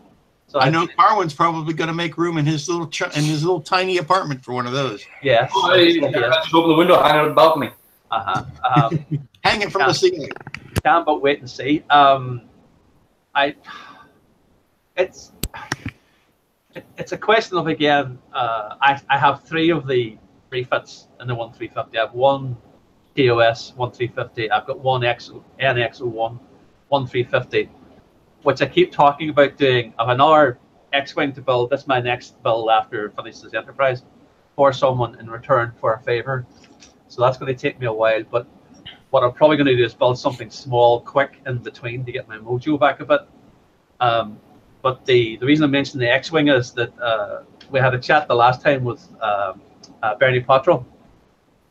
So I know Carwin's probably going to make room in his little tiny apartment for one of those. Yeah. Just open the window, hang out on the balcony. Hang it from the ceiling. Can't but wait and see. It's a question of, again, I have 3 of the refits in the 1350. I have 1 TOS 1350. I've got 1 NX01 1350, which I keep talking about doing. I have another X-Wing to build. That's my next build after it finishes the Enterprise for someone in return for a favor. So that's going to take me a while. But what I'm probably going to do is build something small, quick in between to get my mojo back a bit. But the reason I mentioned the X-Wing is that we had a chat the last time with Bernie Pottrell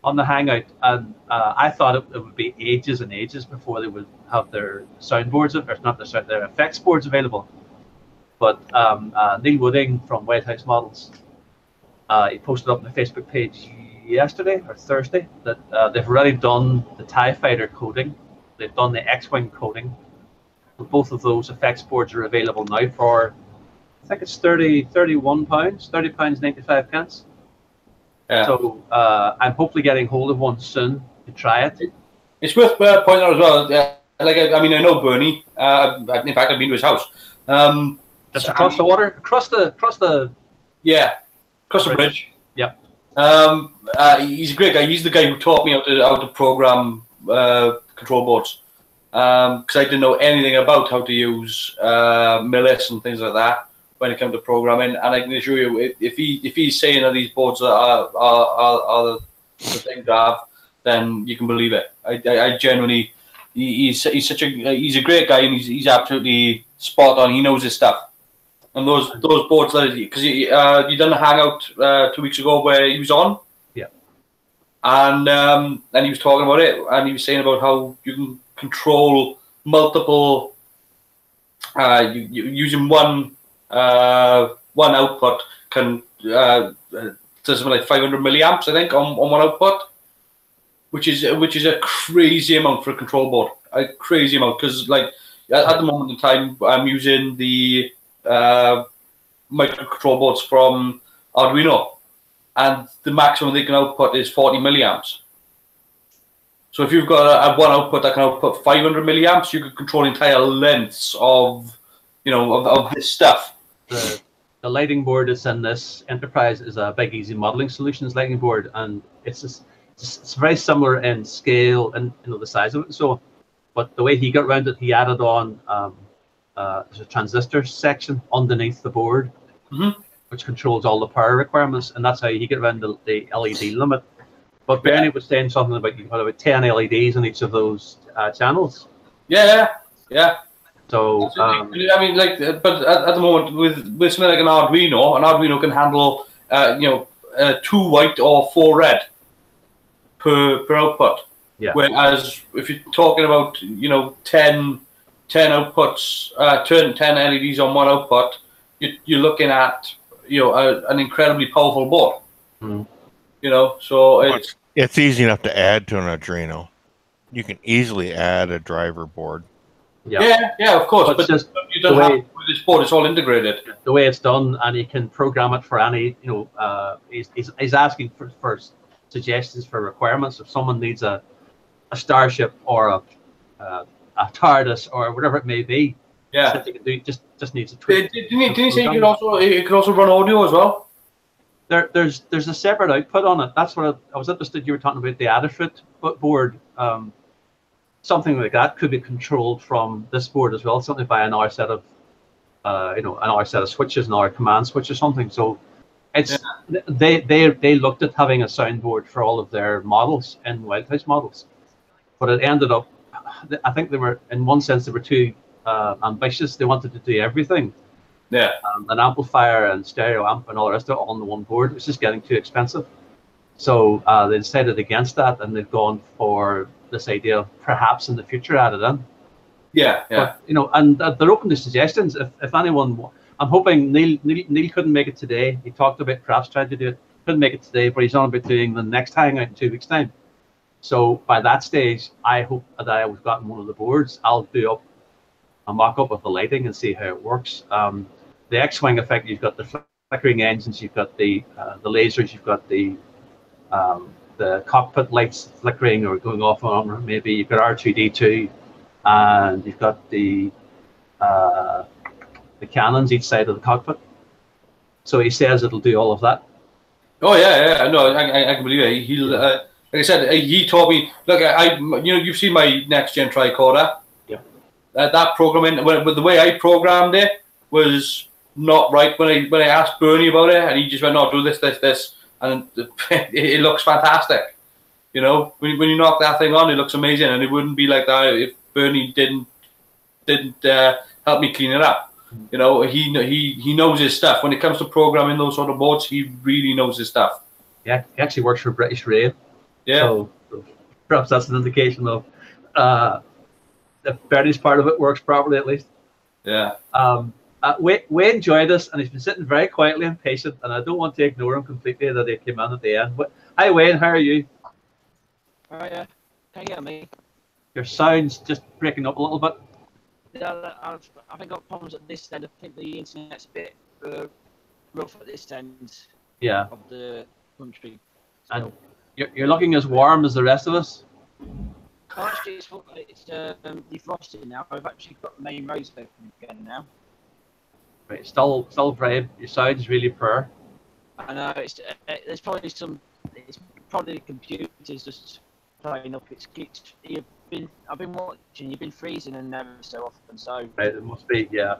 on the Hangout, and I thought it would be ages and ages before they would have their soundboards, or not their effects boards available. But Neil Wooding from White House Models, he posted up on the Facebook page yesterday or Thursday that they've already done the TIE Fighter coding, they've done the X-Wing coding. Both of those effects boards are available now for, I think it's £31, 95 pence. Yeah. So I'm hopefully getting hold of one soon to try it. It's worth pointing out as well. I mean, I know Bernie. In fact, I've been to his house. Just across the water, across the bridge. Yeah. He's a great guy. He's the guy who taught me how to program control boards. Because I didn't know anything about how to use Millis and things like that when it came to programming. And I can assure you, if he's saying that these boards are the thing to have, then you can believe it. I genuinely, he's a great guy, and he's absolutely spot on. He knows his stuff. And those boards, because you done the Hangout 2 weeks ago where he was on. Yeah. And he was talking about it, and he was saying about how you can control multiple using one output can does something like 500 milliamps, I think, on one output, which is a crazy amount for a control board. A crazy amount, because like at the moment in time, I'm using the microcontroller boards from Arduino, and the maximum they can output is 40 milliamps. So if you've got a one output that can output 500 milliamps, you could control entire lengths of, of this stuff. The lighting board that's in this enterprise is a Big Easy Modeling Solutions lighting board, and it's very similar in scale and the size of it. So, but the way he got around it, he added on there's a transistor section underneath the board, which controls all the power requirements, and that's how he get around the LED limit. But Bernie was saying something about you got about 10 LEDs in each of those channels. Yeah. So I mean, like, but at the moment with something like an Arduino can handle 2 white or 4 red per output. Yeah. Whereas if you're talking about 10 outputs, 10 LEDs on one output, you're looking at an incredibly powerful board. So it's easy enough to add to an Arduino. You can easily add a driver board. Yeah, of course. But just you don't have with this board; it's all integrated. The way it's done, and you can program it for any. He's asking for suggestions for requirements. If someone needs a Starship or a TARDIS or whatever it may be, yeah, they can do, just needs a tweak. Didn't you say it could also run audio as well? There's a separate output on it. That's what I was interested. You were talking about the Adafruit board. Something like that could be controlled from this board as well. Something by another set of, another set of switches, another command switch or something. So, it's they looked at having a soundboard for all of their models in Wildhouse models, but it ended up, I think they were, in one sense, they were too ambitious. They wanted to do everything. Yeah. An amplifier and stereo amp and all the rest of it on the one board. It was just getting too expensive. So they decided against that, and they've gone for this idea of perhaps in the future added in. Yeah. But, and they're open to suggestions. If anyone, I'm hoping Neil couldn't make it today. He talked about perhaps trying to do it. Couldn't make it today, but he's on about doing the next Hangout in 2 weeks' time. So by that stage, I hope that I've gotten one of the boards. I'll do up a mock-up of the lighting and see how it works. The X-Wing effect, you've got the flickering engines, you've got the lasers, you've got the cockpit lights flickering or going off on, maybe you've got R2D2, and you've got the cannons each side of the cockpit. So he says it'll do all of that. Oh yeah, no, I can believe it. He'll, like I said, he told me. Look, you've seen my next gen tricorder. Yeah. That programming, with the way I programmed it, was not right. When I asked Bernie about it, and he just went, "No, do this, and it looks fantastic." When you knock that thing on, it looks amazing, and it wouldn't be like that if Bernie didn't help me clean it up. He knows his stuff. When it comes to programming those sort of boards, he really knows his stuff. Yeah, he actually works for British Rail. Yeah. So perhaps that's an indication of if Bernie's part of it works properly, at least. Yeah. Wayne joined us, and he's been sitting very quietly and patient, and I don't want to ignore him completely that he came in at the end. But hi, Wayne, how are you? Oh yeah, can you hear me? Your sound's just breaking up a little bit. Yeah, I've got problems at this end. I think the internet's a bit rough at this end. Yeah. Of the country. So. And you're looking as warm as the rest of us. Actually, it's defrosted now. I've actually got the main roads open again now. Right, still very. Your sound's really poor. I know there's probably it's probably the computer's just playing up. I've been watching. You've been freezing and never so often. So right, it must be, yeah.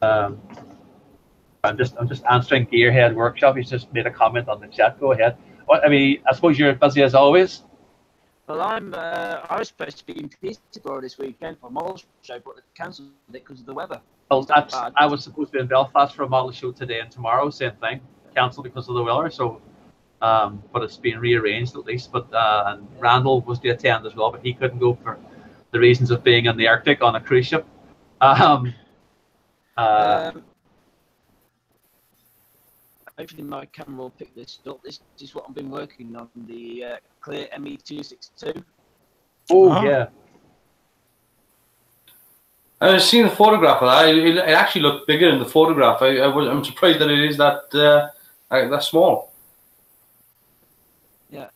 I'm just answering Gearhead Workshop. He's just made a comment on the chat. Go ahead. I suppose you're busy as always. Well, I was supposed to be in Peterborough this weekend for a model show, but they cancelled it because of the weather. Well, I was supposed to be in Belfast for a model show today and tomorrow. Same thing, cancelled because of the weather. So, but it's been rearranged at least. But and Randall was to attend as well, but he couldn't go for the reasons of being in the Arctic on a cruise ship. Hopefully my camera will pick this up. This is what I've been working on, the Clear ME262. Oh, Oh. yeah. I've seen the photograph of that. It actually looked bigger in the photograph. I'm surprised that it is that small. Yeah.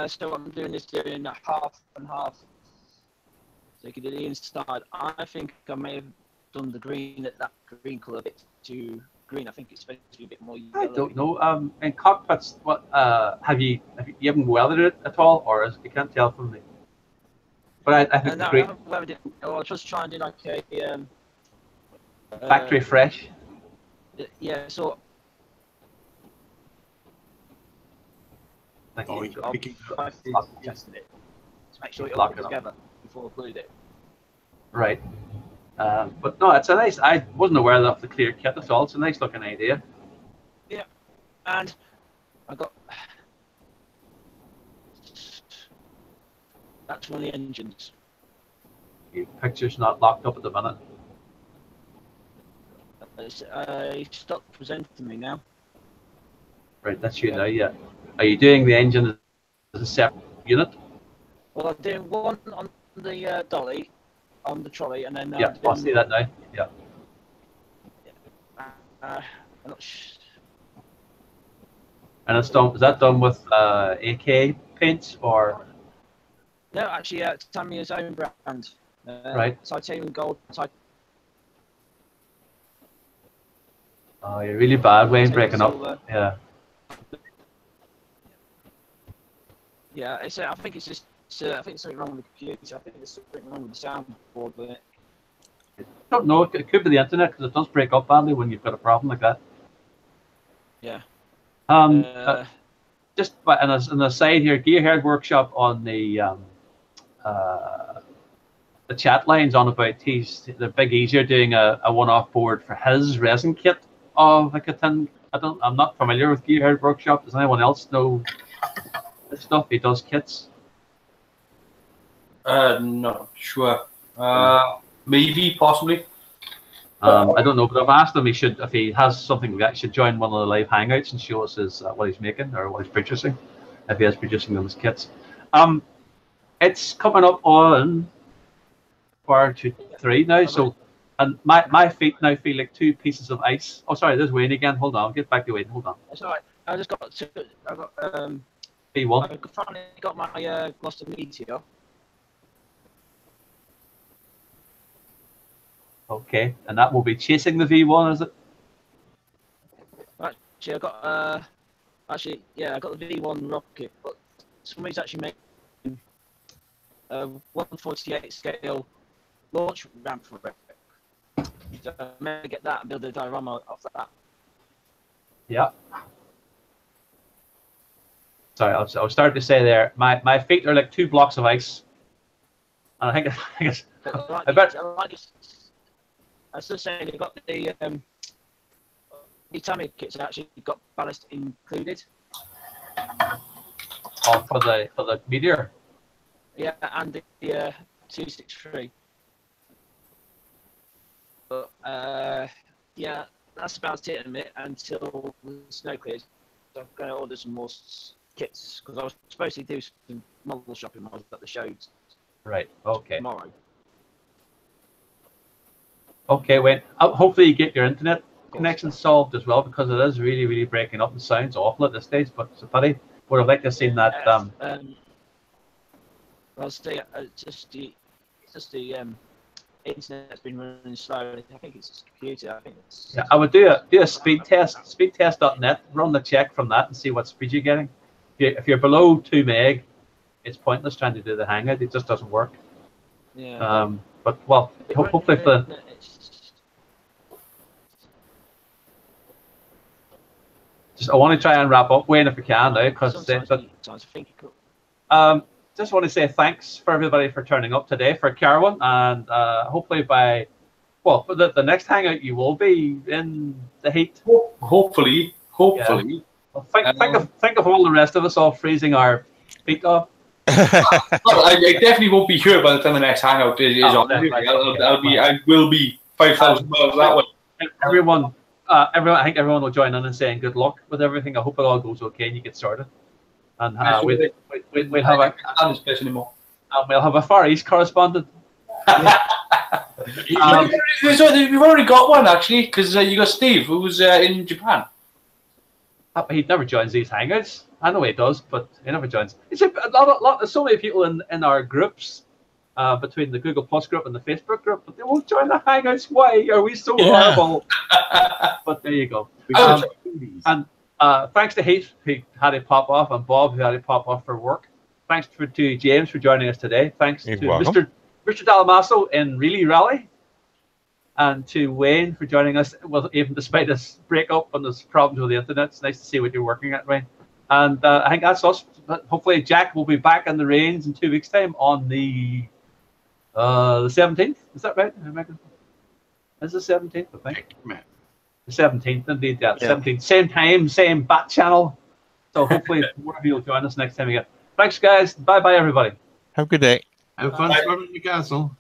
So what I'm doing is doing a half and half. So you can do the inside. I think I may have done the green at that green colour a bit too green. I think it's supposed to be a bit more yellow. I don't know. In cockpits, what have you haven't welded it at all, or you can't tell from the. But I think No, the I green haven't welded it. I was just trying to do like a factory fresh. Yeah. So Thank Oh, you. I'll picking try to test it to make sure it all Lock goes it up. together before I glued it. Right. But no, it's a nice. I wasn't aware of the clear kit at all. It's a nice looking idea. Yeah. And I got. That's one of the engines. Your picture's not locked up at the minute. He stopped presenting me now. Right, that's you now. Yeah. Are you doing the engine as a separate unit? Well, I'm doing one on the dolly, on the trolley, and then Yeah, I'll see that now. Yeah. I'm not And it's done. Is that done with AK paints or? No, actually, Tamiya's own brand. Right. Titanium gold. Oh, you're really bad, Wayne, breaking up. Silver. Yeah. Yeah, it's. I think it's just. I think it's something wrong with the computer. I think there's something wrong with the soundboard with it. I don't know. It could be the internet because it does break up badly when you've got a problem like that. Yeah. Just on the side here, Gearhead Workshop on the chat lines on about the Big Easier doing a one-off board for his resin kit of a Catan. I'm not familiar with Gearhead Workshop. Does anyone else know this stuff? He does kits. Not sure. Maybe, possibly. I don't know, but I've asked him if he has something like that, he should join one of the live hangouts and show us what he's making or what he's producing, if he is producing them as kits. It's coming up on 4 to 3 now, so and my feet now feel like 2 pieces of ice. Oh, sorry, there's Wayne again. Hold on, I'll get back to Wayne. Hold on. That's all right. I got B1. I finally got my Gloucester Meteor. Okay, and that will be chasing the V1, is it? Actually, I got I got the V1 rocket, but somebody's actually making a 148 scale launch ramp for it. So I may get that and build a diorama off that. Yeah. Sorry, I was starting to say there. My feet are like 2 blocks of ice, and I think I bet. I was just saying, they got the Tamiya kits actually got ballast included. Oh, for the Meteor. Yeah, and the 263. But yeah, that's about it in a minute until the snow clears. So I'm going to order some more kits because I was supposed to do some model shopping while I was at the shows. Right. Okay. Tomorrow. Okay, Wayne. Hopefully you get your internet connection solved as well, because it is really, really breaking up and sounds awful at this stage. But it's a pity. Would have liked to have seen that. I'll say just the internet's been running slow. I think it's just computer. I think it's. Yeah, I would do a speed test. Speedtest.net. Run the check from that and see what speed you're getting. If you're below 2 meg, it's pointless trying to do the Hangout. It just doesn't work. Yeah. But well, hopefully for. I want to try and wrap up, Wayne, if we can now, because just want to say thanks for everybody for turning up today for Carwin, and hopefully for the next Hangout you will be in the heat. Hopefully. Yeah. Well, think of all the rest of us all freezing our feet off. Well, I definitely won't be here by the time the next Hangout is on. Right. I will be 5,000 miles that way. Everyone, I think everyone will join in and saying good luck with everything. I hope it all goes okay and you get started. And we'll have a Far East correspondent. We've already got one actually, because you got Steve, who's in Japan. He never joins these hangouts. I know he does, but he never joins. It's a lot. There's so many people in our groups, between the Google Plus group and the Facebook group, but they won't join the hangouts. Why are we so horrible? But there you go. And thanks to Heath, who had to pop off, and Bob, who had to pop off for work. Thanks to James for joining us today. Thanks to Mr. Dalamasso in Really Rally, and to Wayne for joining us, well, even despite this breakup and this problems with the internet. It's nice to see what you're working at, Wayne. And I think that's us. But hopefully Jack will be back in the range in 2 weeks' time on the 17th. Is that right? Is the 17th, I think? The 17th, indeed. Yeah, 17th. Same time, same bat channel. So hopefully more of you will join us next time again. Thanks, guys. Bye-bye, everybody. Have a good day. Have fun storming the castle.